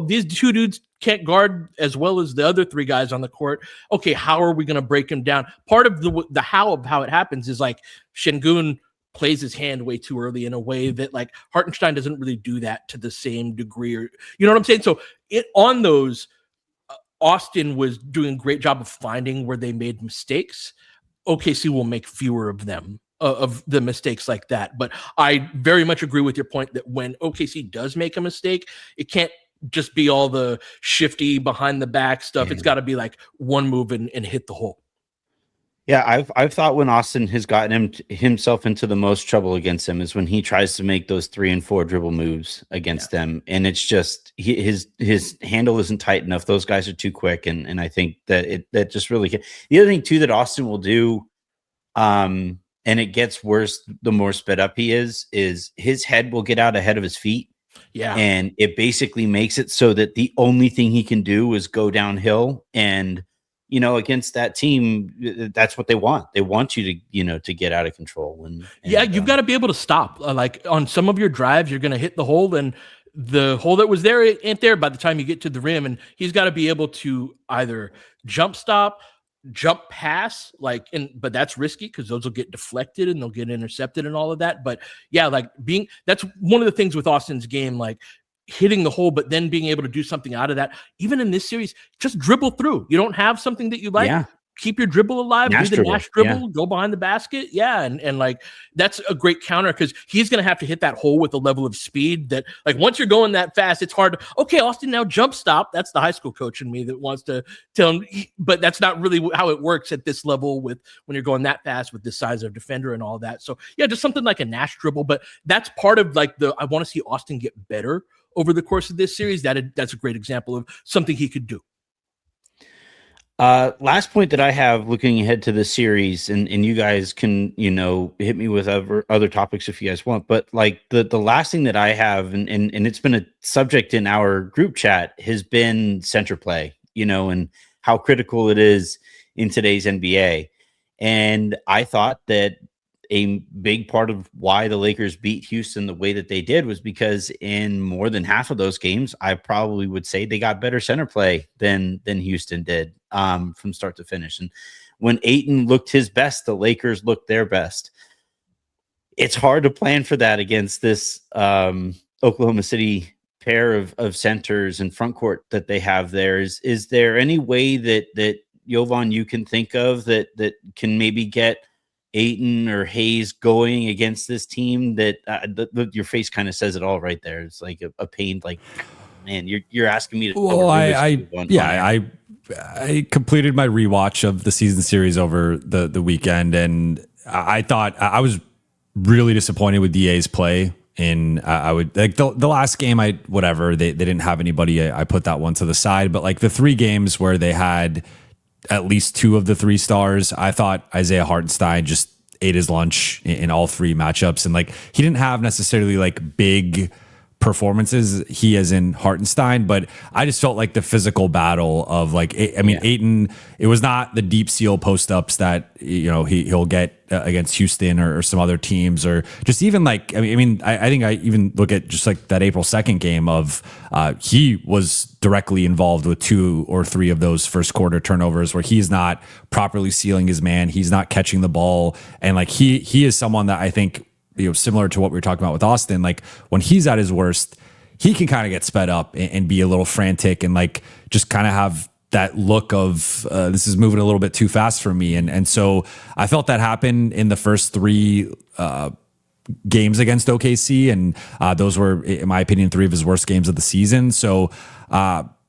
these two dudes can't guard as well as the other three guys on the court. Okay, how are we going to break him down? Part of the how of how it happens is like Şengün plays his hand way too early in a way that like Hartenstein doesn't really do that to the same degree, or you know what I'm saying? So on those, Austin was doing a great job of finding where they made mistakes. OKC will make fewer of them, of the mistakes like that. But I very much agree with your point that when OKC does make a mistake, it can't just be all the shifty behind the back stuff. It's got to be like one move and hit the hole. Yeah, I've thought when Austin has gotten himself into the most trouble against him is when he tries to make those 3 and 4 dribble moves against them, and it's just his handle isn't tight enough. Those guys are too quick, and I think that just really can. The other thing too that Austin will do, and it gets worse the more sped up he is his head will get out ahead of his feet. Yeah, and it basically makes it so that the only thing he can do is go downhill and. Against that team, that's what they want. They want you to get out of control. And you've got to be able to stop. Like on some of your drives, you're going to hit the hole, and the hole that was there ain't there by the time you get to the rim. And he's got to be able to either jump stop, jump pass, but that's risky because those will get deflected and they'll get intercepted and all of that. But yeah, that's one of the things with Austin's game, like hitting the hole, but then being able to do something out of that. Even in this series, just dribble through. You don't have something that you like. Keep your dribble alive. Do the Nash dribble. Go behind the basket. Yeah, and like that's a great counter because he's going to have to hit that hole with a level of speed that, like, once you're going that fast, it's hard. Okay, Austin, now jump stop. That's the high school coach in me that wants to tell him, but that's not really how it works at this level with when you're going that fast with this size of defender and all that. So yeah, just something like a Nash dribble. But that's part of like I want to see Austin get better over the course of this series. That's a great example of something he could do. Last point that I have looking ahead to this series, and you guys can, hit me with other topics if you guys want, but like the last thing that I have, and it's been a subject in our group chat, has been center play, and how critical it is in today's NBA. And I thought that a big part of why the Lakers beat Houston the way that they did was because in more than half of those games, I probably would say they got better center play than Houston did from start to finish. And when Ayton looked his best, the Lakers looked their best. It's hard to plan for that against this Oklahoma City pair of centers and front court that they have there. Is there any way that Jovan, you can think of that can maybe get Ayton or Hayes going against this team that your face kind of says it all right there. It's like a pain, like, man, you're asking me to. Well, I completed my rewatch of the season series over the weekend, and I thought I was really disappointed with DA's play. And I would like the last game, they didn't have anybody. I put that one to the side, but like the 3 games where they had at least 2 of the 3 stars, I thought Isaiah Hartenstein just ate his lunch in all 3 matchups. And like, he didn't have necessarily like big performances, he as in Hartenstein, but I just felt like the physical battle of like, Ayton, it was not the deep seal post ups that, he'll get against Houston or some other teams, or just even like, I think I even look at just like that April 2nd game of he was directly involved with 2 or 3 of those first quarter turnovers where he's not properly sealing his man. He's not catching the ball. And like, he is someone that I think, similar to what we were talking about with Austin, like when he's at his worst, he can kind of get sped up and be a little frantic and like just kind of have that look of this is moving a little bit too fast for me. And so I felt that happen in the first three games against OKC. And those were, in my opinion, three of his worst games of the season. So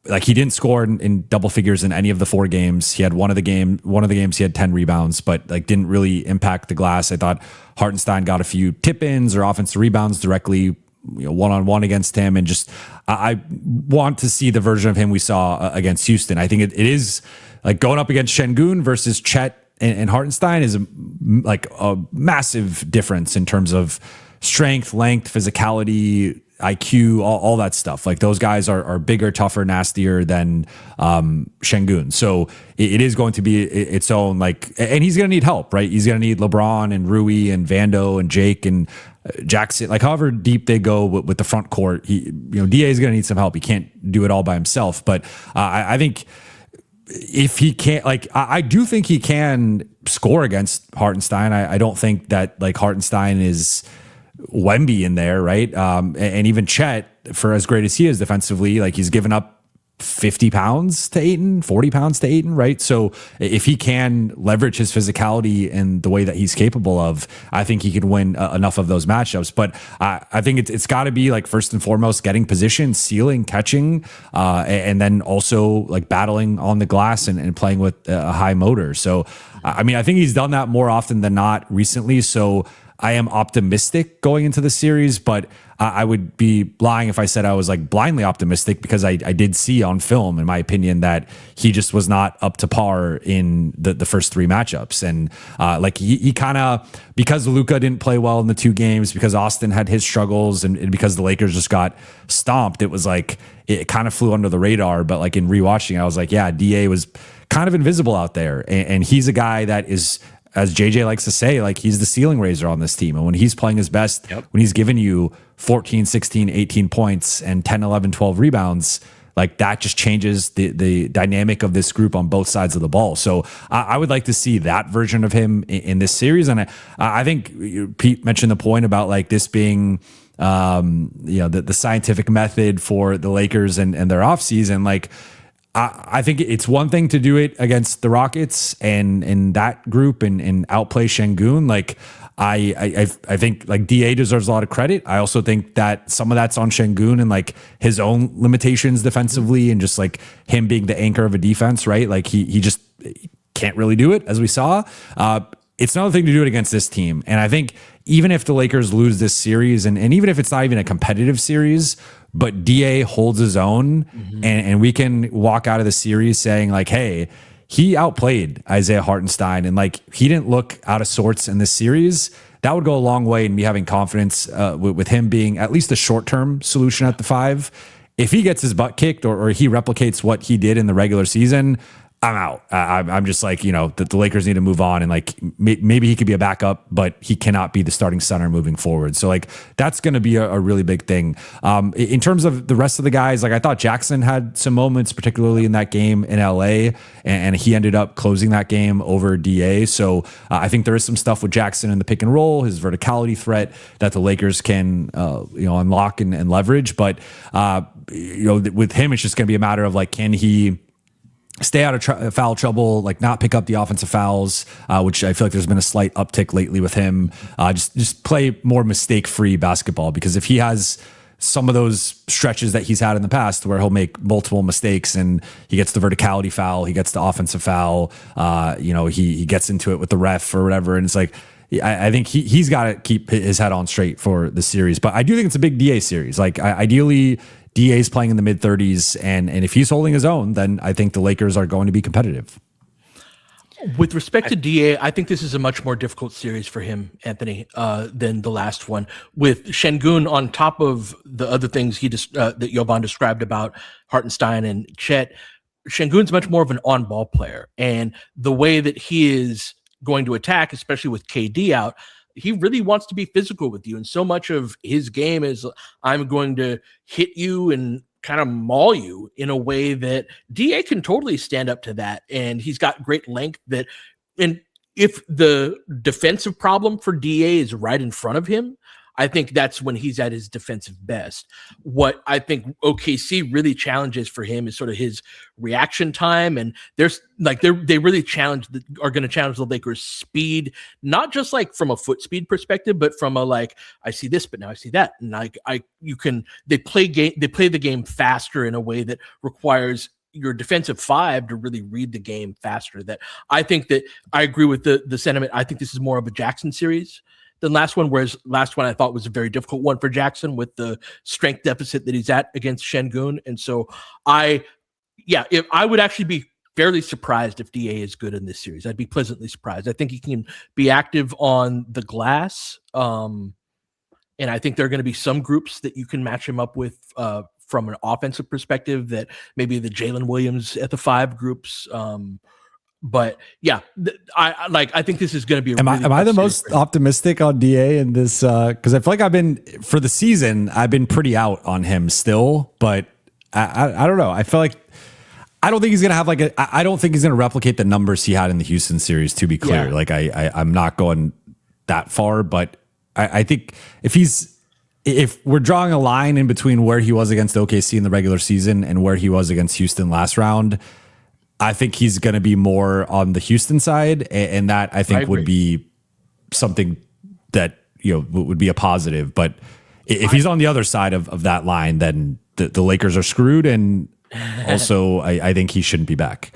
like he didn't score in double figures in any of the four games. He had one of the games he had 10 rebounds, but like didn't really impact the glass. I thought Hartenstein got a few tip-ins or offensive rebounds directly, one-on-one against him. And just, I want to see the version of him we saw against Houston. I think it is like going up against Şengün versus Chet and Hartenstein is like a massive difference in terms of strength, length, physicality, IQ, all that stuff. Like those guys are bigger, tougher, nastier than Şengün. So it is going to be its own, like, and he's going to need help, right? He's going to need LeBron and Rui and Vando and Jake and Jackson, like however deep they go with the front court, DA is going to need some help. He can't do it all by himself. But I think if he can't, like, I do think he can score against Hartenstein. I don't think that like Hartenstein is Wemby in there, right? And even Chet, for as great as he is defensively, like he's given up 50 pounds to Ayton, 40 pounds to Ayton, right? So if he can leverage his physicality and the way that he's capable of, I think he can win enough of those matchups. But I think it's got to be like first and foremost getting position, sealing, catching, and then also like battling on the glass and playing with a high motor. So, I mean, I think he's done that more often than not recently. So I am optimistic going into the series, but I would be lying if I said I was like blindly optimistic, because I did see on film, in my opinion, that he just was not up to par in the first three matchups. And like he kind of, because Luka didn't play well in the two games, because Austin had his struggles, and because the Lakers just got stomped, it was like it kind of flew under the radar. But like in rewatching, I was like, yeah, DA was kind of invisible out there. And he's a guy that is, as JJ likes to say, like he's the ceiling raiser on this team. And when he's playing his best, when he's giving you 14, 16, 18 points and 10, 11, 12 rebounds, like that just changes the dynamic of this group on both sides of the ball. So I would like to see that version of him in this series. And I think Pete mentioned the point about like this being, the scientific method for the Lakers and their offseason. Like, I think it's one thing to do it against the Rockets and that group and outplay Şengün. Like I think like DA deserves a lot of credit. I also think that some of that's on Şengün and like his own limitations defensively and just like him being the anchor of a defense, right? Like he just can't really do it, as we saw. It's another thing to do it against this team. And I think even if the Lakers lose this series, and even if it's not even a competitive series, but DA holds his own, and we can walk out of the series saying like, hey, he outplayed Isaiah Hartenstein, and like he didn't look out of sorts in this series, that would go a long way in me having confidence with him being at least a short-term solution at the 5. If he gets his butt kicked or he replicates what he did in the regular season, I'm out. I'm just like, the Lakers need to move on, and like maybe he could be a backup, but he cannot be the starting center moving forward. So like that's going to be a really big thing. In terms of the rest of the guys, like I thought Jackson had some moments, particularly in that game in LA, and he ended up closing that game over DA. So I think there is some stuff with Jackson in the pick and roll, his verticality threat that the Lakers can unlock and leverage. But with him, it's just going to be a matter of like, can he stay out of foul trouble, like not pick up the offensive fouls, which I feel like there's been a slight uptick lately with him. Just play more mistake-free basketball, because if he has some of those stretches that he's had in the past where he'll make multiple mistakes and he gets the verticality foul, he gets the offensive foul, he gets into it with the ref or whatever, and it's like, I think he's got to keep his head on straight for the series. But I do think it's a big DA series. Like ideally, DA's playing in the mid-30s, and if he's holding his own, then I think the Lakers are going to be competitive. With respect to DA, I think this is a much more difficult series for him, Anthony, than the last one. With Şengün on top of the other things that Jovan described about Hartenstein and Chet, Şengün's much more of an on-ball player, and the way that he is going to attack, especially with KD out, he really wants to be physical with you. And so much of his game is I'm going to hit you and kind of maul you in a way that DA can totally stand up to that. And he's got great length and if the defensive problem for DA is right in front of him, I think that's when he's at his defensive best. What I think OKC really challenges for him is sort of his reaction time, and there's like they really are going to challenge the Lakers' speed, not just like from a foot speed perspective, but from a like I see this, but now I see that, and they play the game faster in a way that requires your defensive five to really read the game faster. That I think that I agree with the sentiment. I think this is more of a Jackson series than last one, whereas last one I thought was a very difficult one for Jackson with the strength deficit that he's at against Şengün. And so I would actually be fairly surprised if DA is good in this series. I'd be pleasantly surprised. I think he can be active on the glass. And I think there are going to be some groups that you can match him up with from an offensive perspective, that maybe the Jalen Williams at the 5 groups. But yeah, I think this is going to be. Am I the most optimistic on DA in this? Because I feel like for the season, I've been pretty out on him still. But I don't know. I feel like I don't think he's gonna have I don't think he's gonna replicate the numbers he had in the Houston series. To be clear, I'm not going that far, but I think if we're drawing a line in between where he was against OKC in the regular season and where he was against Houston last round, I think he's going to be more on the Houston side, and that I think would be something that would be a positive. But if he's on the other side of that line, then the Lakers are screwed, and also I think he shouldn't be back.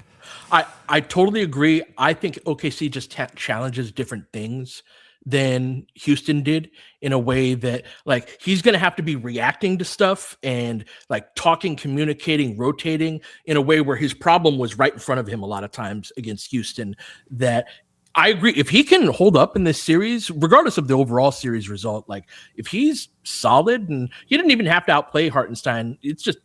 I totally agree. I think OKC just challenges different things than Houston did, in a way that like he's going to have to be reacting to stuff and like talking, communicating, rotating in a way where his problem was right in front of him a lot of times against Houston. That I agree. If he can hold up in this series, regardless of the overall series result, like if he's solid, and he didn't even have to outplay Hartenstein, it's just,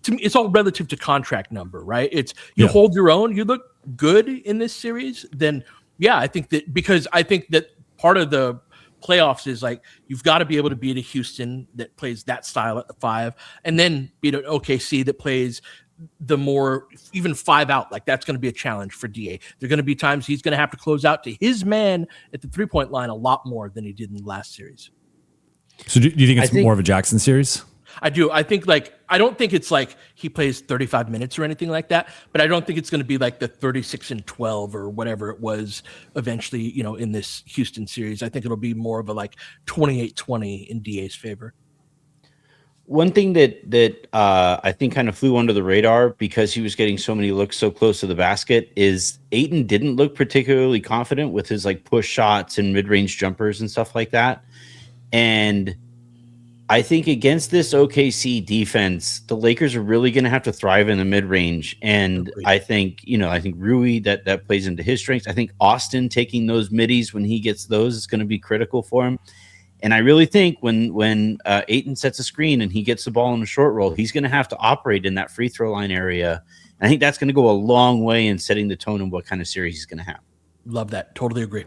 to me, it's all relative to contract number, right? It's you hold your own, you look good in this series, then yeah, I think that part of the playoffs is like you've got to be able to beat a Houston that plays that style at the 5, and then beat an OKC that plays the more even 5 out. Like that's going to be a challenge for DA. There are going to be times he's going to have to close out to his man at the 3-point line a lot more than he did in the last series. So do you think it's more of a Jackson series? I do. I think I don't think it's like he plays 35 minutes or anything like that, but I don't think it's going to be like the 36-12 or whatever it was eventually, in this Houston series. I think it'll be more of a like 28-20 in DA's favor. One thing that I think kind of flew under the radar because he was getting so many looks so close to the basket is Ayton didn't look particularly confident with his like push shots and mid-range jumpers and stuff like that. And I think against this OKC defense, the Lakers are really going to have to thrive in the mid-range. And I think Rui, that plays into his strengths. I think Austin taking those middies when he gets those is going to be critical for him. And I really think when Ayton sets a screen and he gets the ball in a short roll, he's going to have to operate in that free throw line area. And I think that's going to go a long way in setting the tone of what kind of series he's going to have. Love that. Totally agree.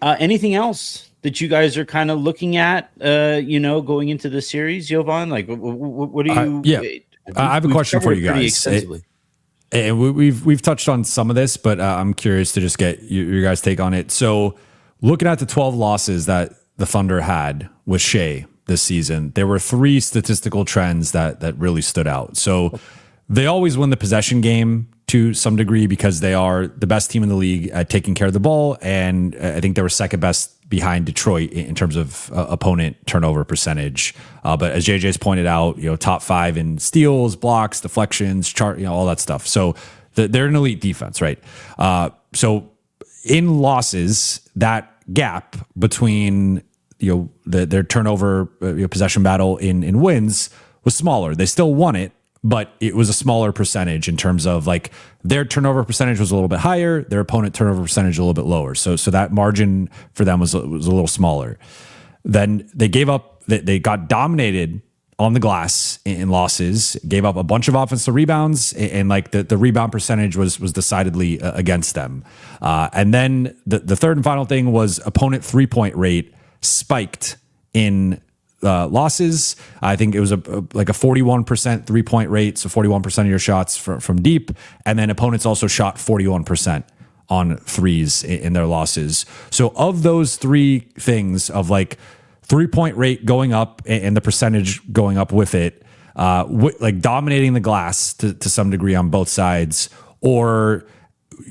Anything else that you guys are kind of looking at, going into the series, Jovan? Like, what do you? I have a question for you guys. And we've touched on some of this, but I'm curious to just get your guys' take on it. So, looking at the 12 losses that the Thunder had with Shea this season, there were 3 statistical trends that really stood out. So, they always win the possession game to some degree because they are the best team in the league at taking care of the ball, and I think they were second best behind Detroit in terms of opponent turnover percentage. But as JJ's pointed out, top 5 in steals, blocks, deflections, all that stuff. So they're an elite defense, right? So in losses, that gap between their turnover possession battle in wins was smaller. They still won it, but it was a smaller percentage in terms of like their turnover percentage was a little bit higher, their opponent turnover percentage a little bit lower. So that margin for them was a little smaller. Then they gave up, they got dominated on the glass in losses, gave up a bunch of offensive rebounds, and like the rebound percentage was decidedly against them. And then the third and final thing was opponent 3-point rate spiked in losses. I think it was like a 41% 3-point rate, so 41% of your shots from deep, and then opponents also shot 41% on threes in their losses. So of those three things, of like 3-point rate going up and the percentage going up with it, like dominating the glass to some degree on both sides, or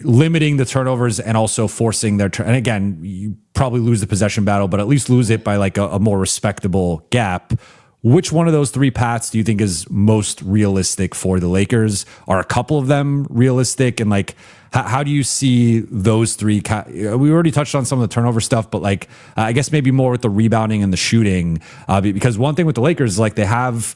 limiting the turnovers and also forcing their and again, you probably lose the possession battle, but at least lose it by like a more respectable gap. Which one of those three paths do you think is most realistic for the Lakers? Are a couple of them realistic? And like, how do you see those three? We already touched on some of the turnover stuff, but like, I guess maybe more with the rebounding and the shooting, because one thing with the Lakers is like they have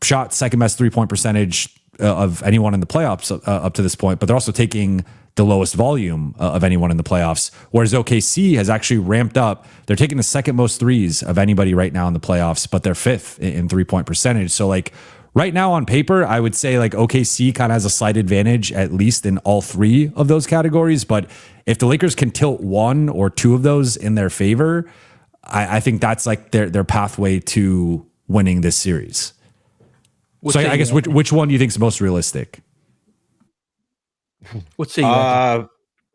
shot second best 3-point percentage of anyone in the playoffs up to this point, but they're also taking the lowest volume of anyone in the playoffs, whereas OKC has actually ramped up. They're taking the second most threes of anybody right now in the playoffs, but they're fifth in 3-point percentage. So like right now on paper, I would say like OKC kind of has a slight advantage, at least in all three of those categories. But if the Lakers can tilt one or two of those in their favor, I think that's like their pathway to winning this series. So I guess which one do you think is most realistic? What's the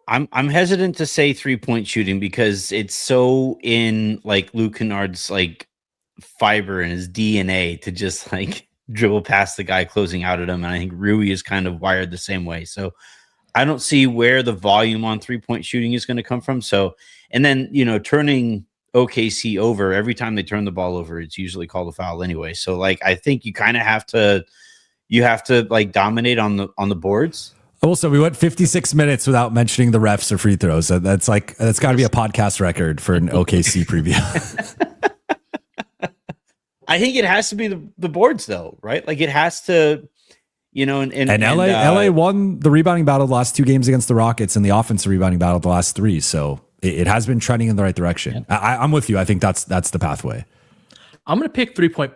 I'm hesitant to say 3-point shooting because it's so in like Luke Kennard's like fiber and his DNA to just like dribble past the guy closing out at him. And I think Rui is kind of wired the same way. So I don't see where the volume on 3-point shooting is going to come from. So, and then, turning OKC over, every time they turn the ball over, it's usually called a foul anyway. So like, I think you kind of have to like dominate on the boards. Also, we went 56 minutes without mentioning the refs or free throws. That's got to be a podcast record for an OKC preview. I think it has to be the boards though, right? Like it has to, and LA won the rebounding battle the last two games against the Rockets and the offensive rebounding battle the last three. So it has been trending in the right direction. Yeah. I'm with you. I think that's the pathway. I'm going to pick 3-point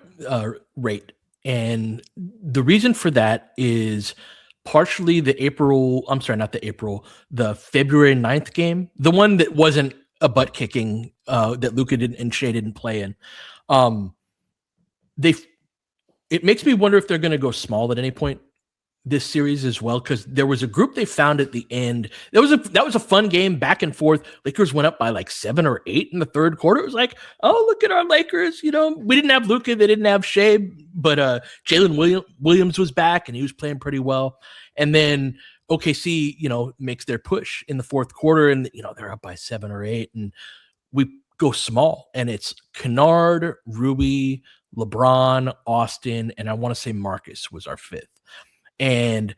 rate. And the reason for that is partially the February 9th game, the one that wasn't a butt kicking that Luka and Shea didn't play in. It makes me wonder if they're going to go small at any point this series as well, because there was a group they found at the end. That was a fun game, back and forth. Lakers went up by like 7 or 8 in the third quarter. It was like, oh, look at our Lakers. We didn't have Luka, they didn't have Shea, but Jalen Williams was back and he was playing pretty well. And then OKC, makes their push in the fourth quarter, and they're up by 7 or 8, and we go small, and it's Kennard, Rui, LeBron, Austin, and I want to say Marcus was our fifth. And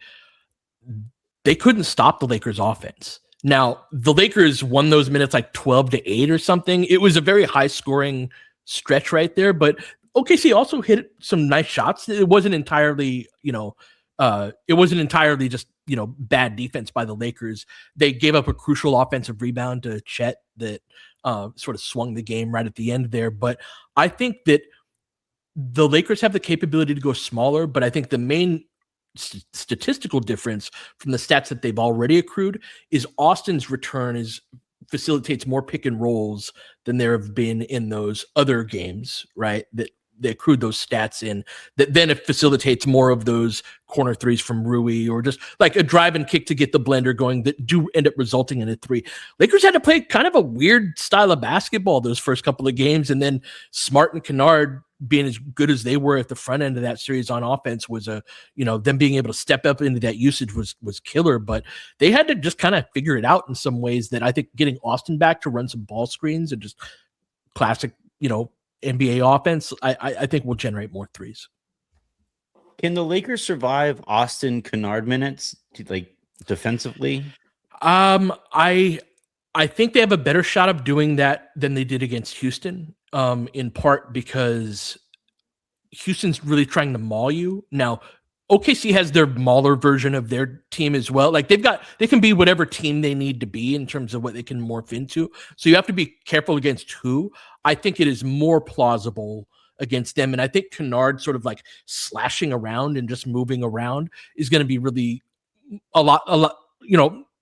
they couldn't stop the Lakers offense. Now, the Lakers won those minutes like 12-8 or something. It was a very high scoring stretch right there, but OKC also hit some nice shots. It wasn't entirely, just, bad defense by the Lakers. They gave up a crucial offensive rebound to Chet that sort of swung the game right at the end there. But I think that the Lakers have the capability to go smaller, but I think the main statistical difference from the stats that they've already accrued is Austin's return facilitates more pick and rolls than there have been in those other games, right? That they accrued those stats in, that then it facilitates more of those corner threes from Rui, or just like a drive and kick to get the blender going that do end up resulting in a three. Lakers had to play kind of a weird style of basketball those first couple of games, and then Smart and Kennard being as good as they were at the front end of that series on offense was them being able to step up into that usage was killer, but they had to just kind of figure it out in some ways that I think getting Austin back to run some ball screens and just classic, NBA offense, I think will generate more threes. Can the Lakers survive Austin Kennard minutes defensively? I think they have a better shot of doing that than they did against Houston, in part because Houston's really trying to maul you. Now, OKC has their mauler version of their team as well. Like they can be whatever team they need to be in terms of what they can morph into. So you have to be careful against who. I think it is more plausible against them. And I think Kennard sort of like slashing around and just moving around is going to be really a lot,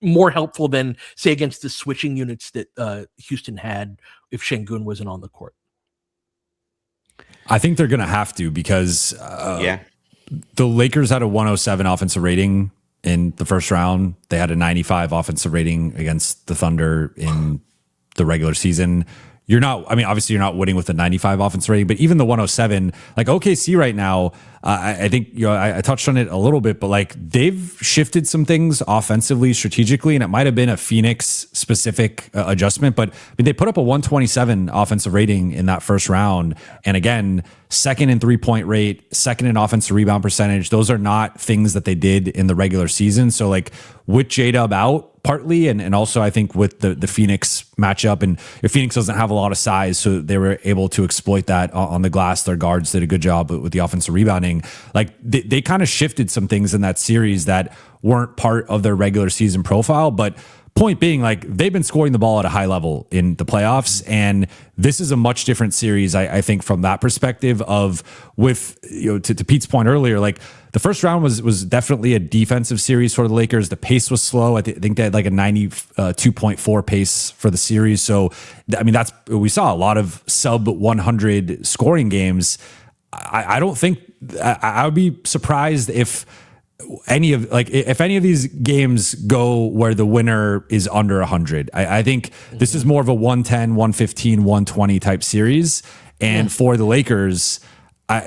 more helpful than say against the switching units that Houston had if Şengün wasn't on the court. I think they're going to have to, because the Lakers had a 107 offensive rating in the first round. They had a 95 offensive rating against the Thunder in the regular season. Obviously you're not winning with a 95 offensive rating, but even the 107, like OKC right now, I think, I touched on it a little bit, but like they've shifted some things offensively, strategically, and it might have been a Phoenix specific adjustment, but they put up a 127 offensive rating in that first round. And again, second in 3-point rate, second in offensive rebound percentage. Those are not things that they did in the regular season. So like with J-Dub out, partly, and also I think with the Phoenix matchup, and if Phoenix doesn't have a lot of size, so they were able to exploit that on the glass. Their guards did a good job with the offensive rebounding. Like they kind of shifted some things in that series that weren't part of their regular season profile, but point being, like they've been scoring the ball at a high level in the playoffs, and this is a much different series, I think, from that perspective of with, to Pete's point earlier, like the first round was definitely a defensive series for the Lakers. The pace was slow. I think they had like a 92.4 pace for the series. So, we saw a lot of sub 100 scoring games. I don't think I would be surprised if any of these games go where the winner is under 100. I think this is more of a 110, 115, 120 type series. And for the Lakers,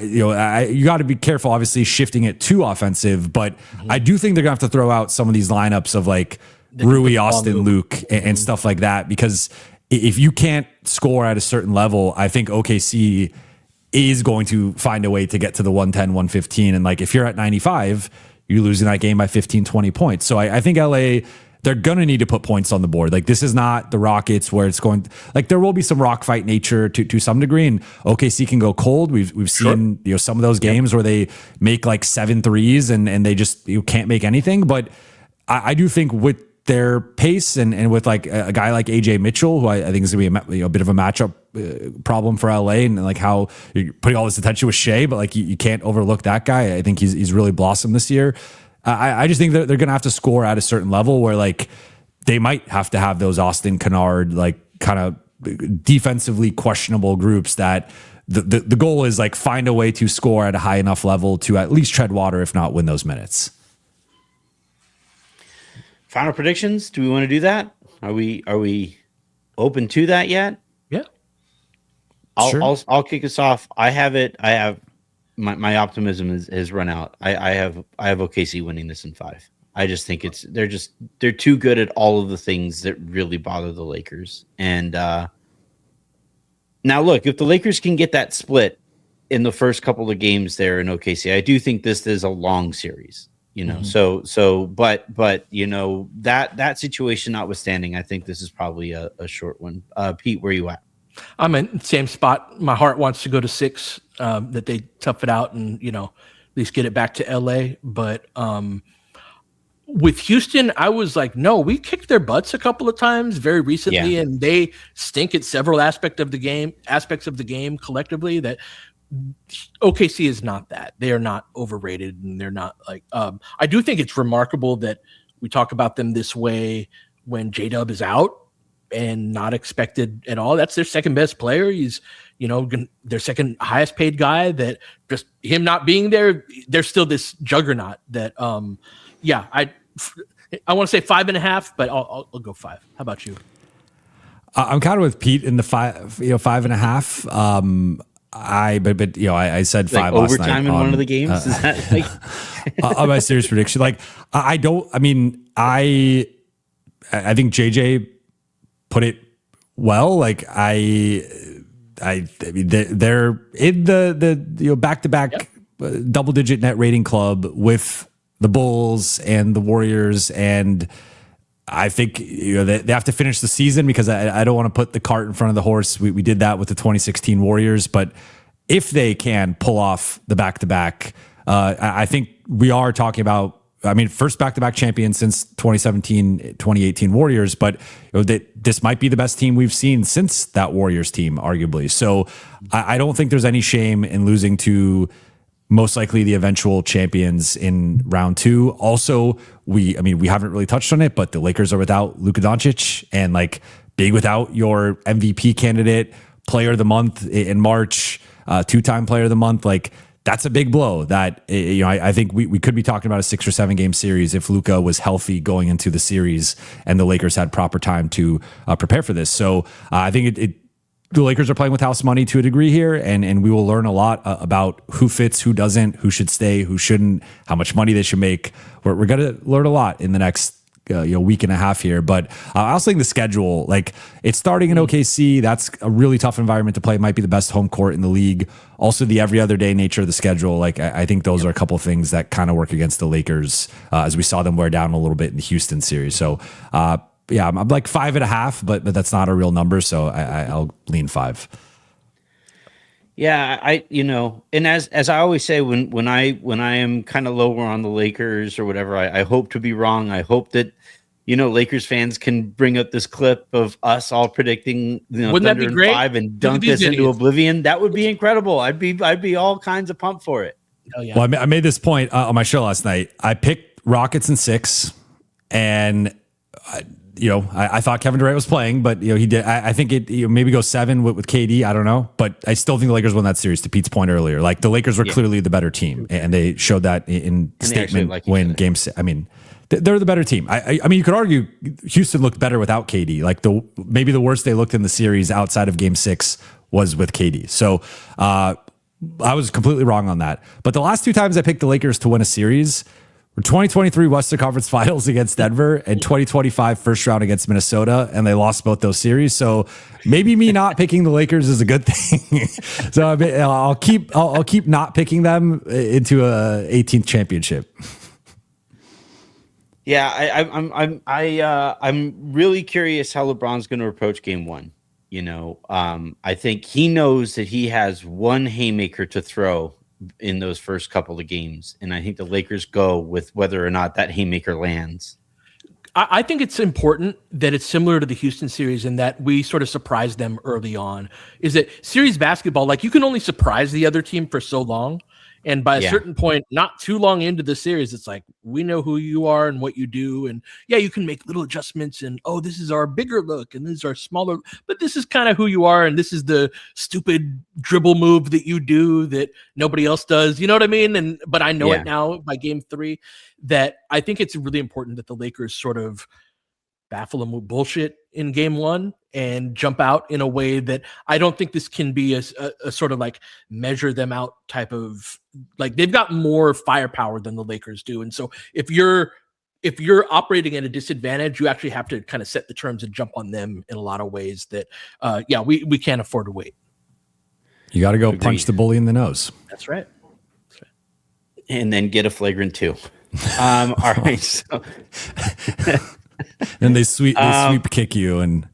you got to be careful, obviously, shifting it too offensive, but I do think they're going to have to throw out some of these lineups of like Rui, Austin, Luke, and stuff like that, because if you can't score at a certain level, I think OKC is going to find a way to get to the 110, 115. And like, if you're at 95, you're losing that game by 15, 20 points. So I think LA, they're going to need to put points on the board. Like, this is not the Rockets where it's going, like, there will be some rock fight nature to some degree, and OKC can go cold. We've seen, some of those games where they make like 7 threes and they just, can't make anything. But I do think with their pace and with like a guy like AJ Mitchell, who I think is going to be a bit of a matchup problem for LA, and like how you're putting all this attention with Shea, but like you can't overlook that guy. I think he's really blossomed this year. I just think that they're going to have to score at a certain level where like they might have to have those Austin, Kennard, like kind of defensively questionable groups that the goal is like find a way to score at a high enough level to at least tread water, if not win those minutes. Final predictions. Do we want to do that? Are we open to that yet? Yeah. I'll kick us off. I have my optimism has run out. I have OKC winning this in 5. I just think they're too good at all of the things that really bother the Lakers. And now look, if the Lakers can get that split in the first couple of games there in OKC, I do think this is a long series. But that situation notwithstanding, I think this is probably a short one. Pete, where are you at? I'm in the same spot. My heart wants to go to 6, that they tough it out and, at least get it back to LA. But with Houston, I was like, no, we kicked their butts a couple of times very recently, and they stink at several aspects of the game collectively. That OKC is not that. They are not overrated, and they're not like I do think it's remarkable that we talk about them this way when J-Dub is out and not expected at all. That's their second best player. He's, their second highest paid guy. That just him not being there, there's still this juggernaut that I want to say 5.5, but I'll go 5. How about you? I'm kind of with Pete in the 5, 5.5. I said 5 last night. Overtime in one of the games? Is that like on my serious prediction? Like, I think JJ put it well. Like, I mean, they're in the back-to-back double-digit net rating club with the Bulls and the Warriors, and I think they have to finish the season, because I don't want to put the cart in front of the horse. We did that with the 2016 Warriors, but if they can pull off the back-to-back, I think we are talking about, first back-to-back champion since 2017-2018 Warriors, but this might be the best team we've seen since that Warriors team, arguably. So I don't think there's any shame in losing to most likely the eventual champions in round 2. Also, we haven't really touched on it, but the Lakers are without Luka Doncic, and like being without your MVP candidate, player of the month in March, 2-time player of the month, like that's a big blow that, I think we could be talking about a 6 or 7 game series if Luka was healthy going into the series and the Lakers had proper time to prepare for this. So I think the Lakers are playing with house money to a degree here, and we will learn a lot about who fits, who doesn't, who should stay, who shouldn't, how much money they should make. We're going to learn a lot in the next week and a half here. But I also think the schedule, like it's starting in OKC. That's a really tough environment to play. It might be the best home court in the league. Also, the every other day nature of the schedule. Like I think those are a couple of things that kind of work against the Lakers as we saw them wear down a little bit in the Houston series. So I'm like 5.5, but that's not a real number. So I'll lean 5. Yeah, and as I always say, when I am kind of lower on the Lakers or whatever, I hope to be wrong. I hope that Lakers fans can bring up this clip of us all predicting Wouldn't that be great? 5 and dunk this into oblivion. That would be incredible. I'd be all kinds of pumped for it. Oh, yeah. Well, I made this point on my show last night. I picked Rockets in 6, and I thought Kevin Durant was playing, but he did. I think it maybe go 7 with KD. I don't know, but I still think the Lakers won that series. To Pete's point earlier, like the Lakers were clearly the better team, and they showed that in statement when Game 6. I mean, they're the better team. I mean, you could argue Houston looked better without KD. Like maybe the worst they looked in the series outside of Game 6 was with KD. So I was completely wrong on that. But the last 2 times I picked the Lakers to win a series, 2023 Western Conference Finals against Denver and 2025 first round against Minnesota, and they lost both those series. So maybe me not picking the Lakers is a good thing. So I'll keep not picking them into a 18th championship. Yeah, I'm really curious how LeBron's going to approach Game 1. I think he knows that he has one haymaker to throw in those first couple of games, and I think the Lakers go with whether or not that haymaker lands. I think it's important that it's similar to the Houston series in that we sort of surprise them early on. Is that series basketball, like you can only surprise the other team for so long. And by a certain point, not too long into the series, it's like, we know who you are and what you do. And yeah, you can make little adjustments and, this is our bigger look and this is our smaller, but this is kind of who you are. And this is the stupid dribble move that you do that nobody else does. You know what I mean? But I know it now by Game 3 that I think it's really important that the Lakers sort of baffle them with bullshit in Game 1 and jump out in a way that I don't think this can be a sort of like measure them out type of, like they've got more firepower than the Lakers do. And so if you're operating at a disadvantage, you actually have to kind of set the terms and jump on them in a lot of ways that, we can't afford to wait. You got to go punch the bully in the nose. That's right. And then get a flagrant 2. All right. So. And they sweep kick you and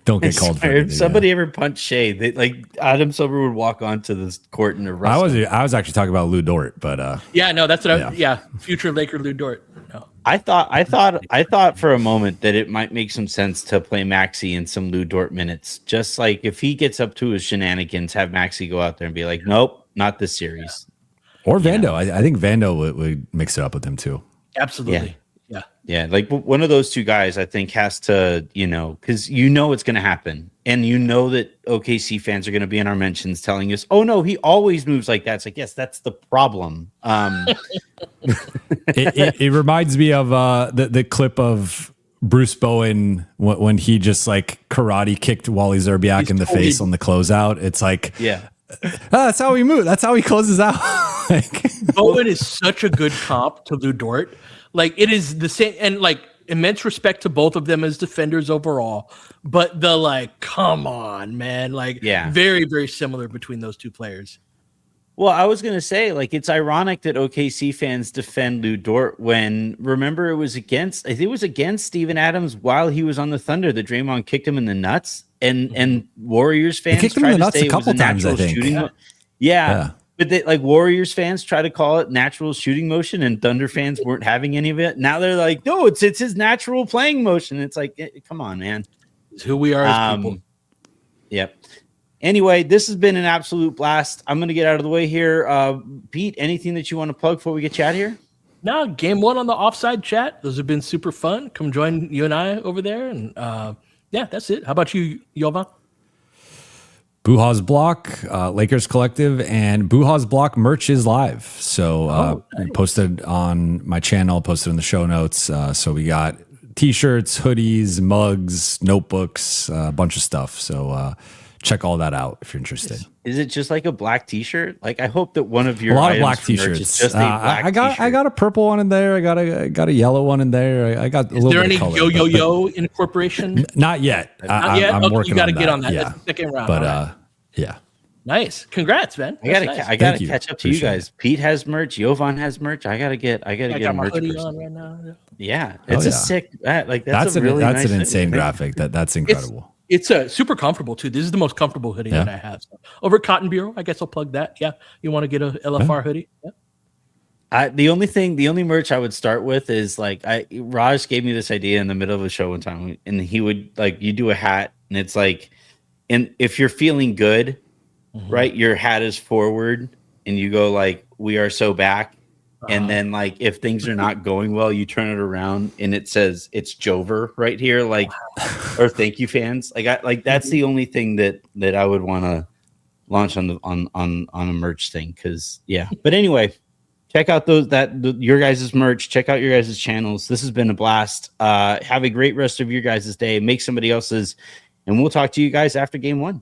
don't get called for it. If somebody ever punched Shea, Adam Silver would walk onto this court and arrest him. I was actually talking about Lou Dort, but that's what future Laker Lou Dort. No. I thought for a moment that it might make some sense to play Maxey in some Lou Dort minutes. Just like if he gets up to his shenanigans, have Maxey go out there and be like, nope, not this series. Or Vando. I think Vando would mix it up with him too. Absolutely. Yeah, like one of those two guys, I think, has to, because it's going to happen. And that OKC fans are going to be in our mentions telling us, oh, no, he always moves like that. It's like, yes, that's the problem. It reminds me of the clip of Bruce Bowen when he just like karate kicked Wally Zerbiak in the face on the closeout. It's like, that's how he moves. That's how he closes out. Bowen is such a good comp to Lou Dort. Like it is the same, and like immense respect to both of them as defenders overall. But come on, man, very, very similar between those two players. Well, I was gonna say, it's ironic that OKC fans defend Lou Dort when remember it was against Steven Adams while he was on the Thunder that Draymond kicked him in the nuts, and Warriors fans kicked him in the nuts a couple times, I think. Yeah. But Warriors fans try to call it natural shooting motion, and Thunder fans weren't having any of it. Now they're like, no, it's his natural playing motion. It's like, come on, man. It's who we are as people. Yep. Anyway, this has been an absolute blast. I'm going to get out of the way here. Pete, anything that you want to plug before we get chat here? No, Game 1 on the offside chat. Those have been super fun. Come join you and I over there. And that's it. How about you, Jovan? Buha's Block, Lakers Collective, and Buha's Block merch is live. So posted on my channel, posted in the show notes. So we got t-shirts, hoodies, mugs, notebooks, a bunch of stuff. So check all that out if you're interested. Is it just like a black t-shirt? Like, I hope that one of your a lot of items black from merch t-shirts. is just a black t-shirt. I got a purple one in there. I got a yellow one in there. I got a little bit of color. Is there any yo incorporation? Not yet. Not yet. I'm working. You got to on get on that. Yeah. That's the second round. But yeah. Nice. Congrats, man. I gotta catch up to you guys. Pete has merch. Jovan has merch. I gotta get I a got my merch hoodie person. on right now. Yeah, it's a sick. That's an nice insane hoodie. graphic. That's incredible. It's super comfortable too. This is the most comfortable hoodie that I have. So, over at Cotton Bureau, I guess I'll plug that. Yeah, you want to get a LFR hoodie? Yeah. The only merch I would start with is like Raj gave me this idea in the middle of a show one time, and he would you do a hat, and it's like, and if you're feeling good, right, your hat is forward, and you go like, "We are so back," and then like if things are not going well, you turn it around and it says it's Jover right here, like, or thank you fans. That's the only thing that I would want to launch on a merch thing, because But anyway. Check out your guys' merch. Check out your guys' channels. This has been a blast. Have a great rest of your guys' day. Make somebody else's. And we'll talk to you guys after game one.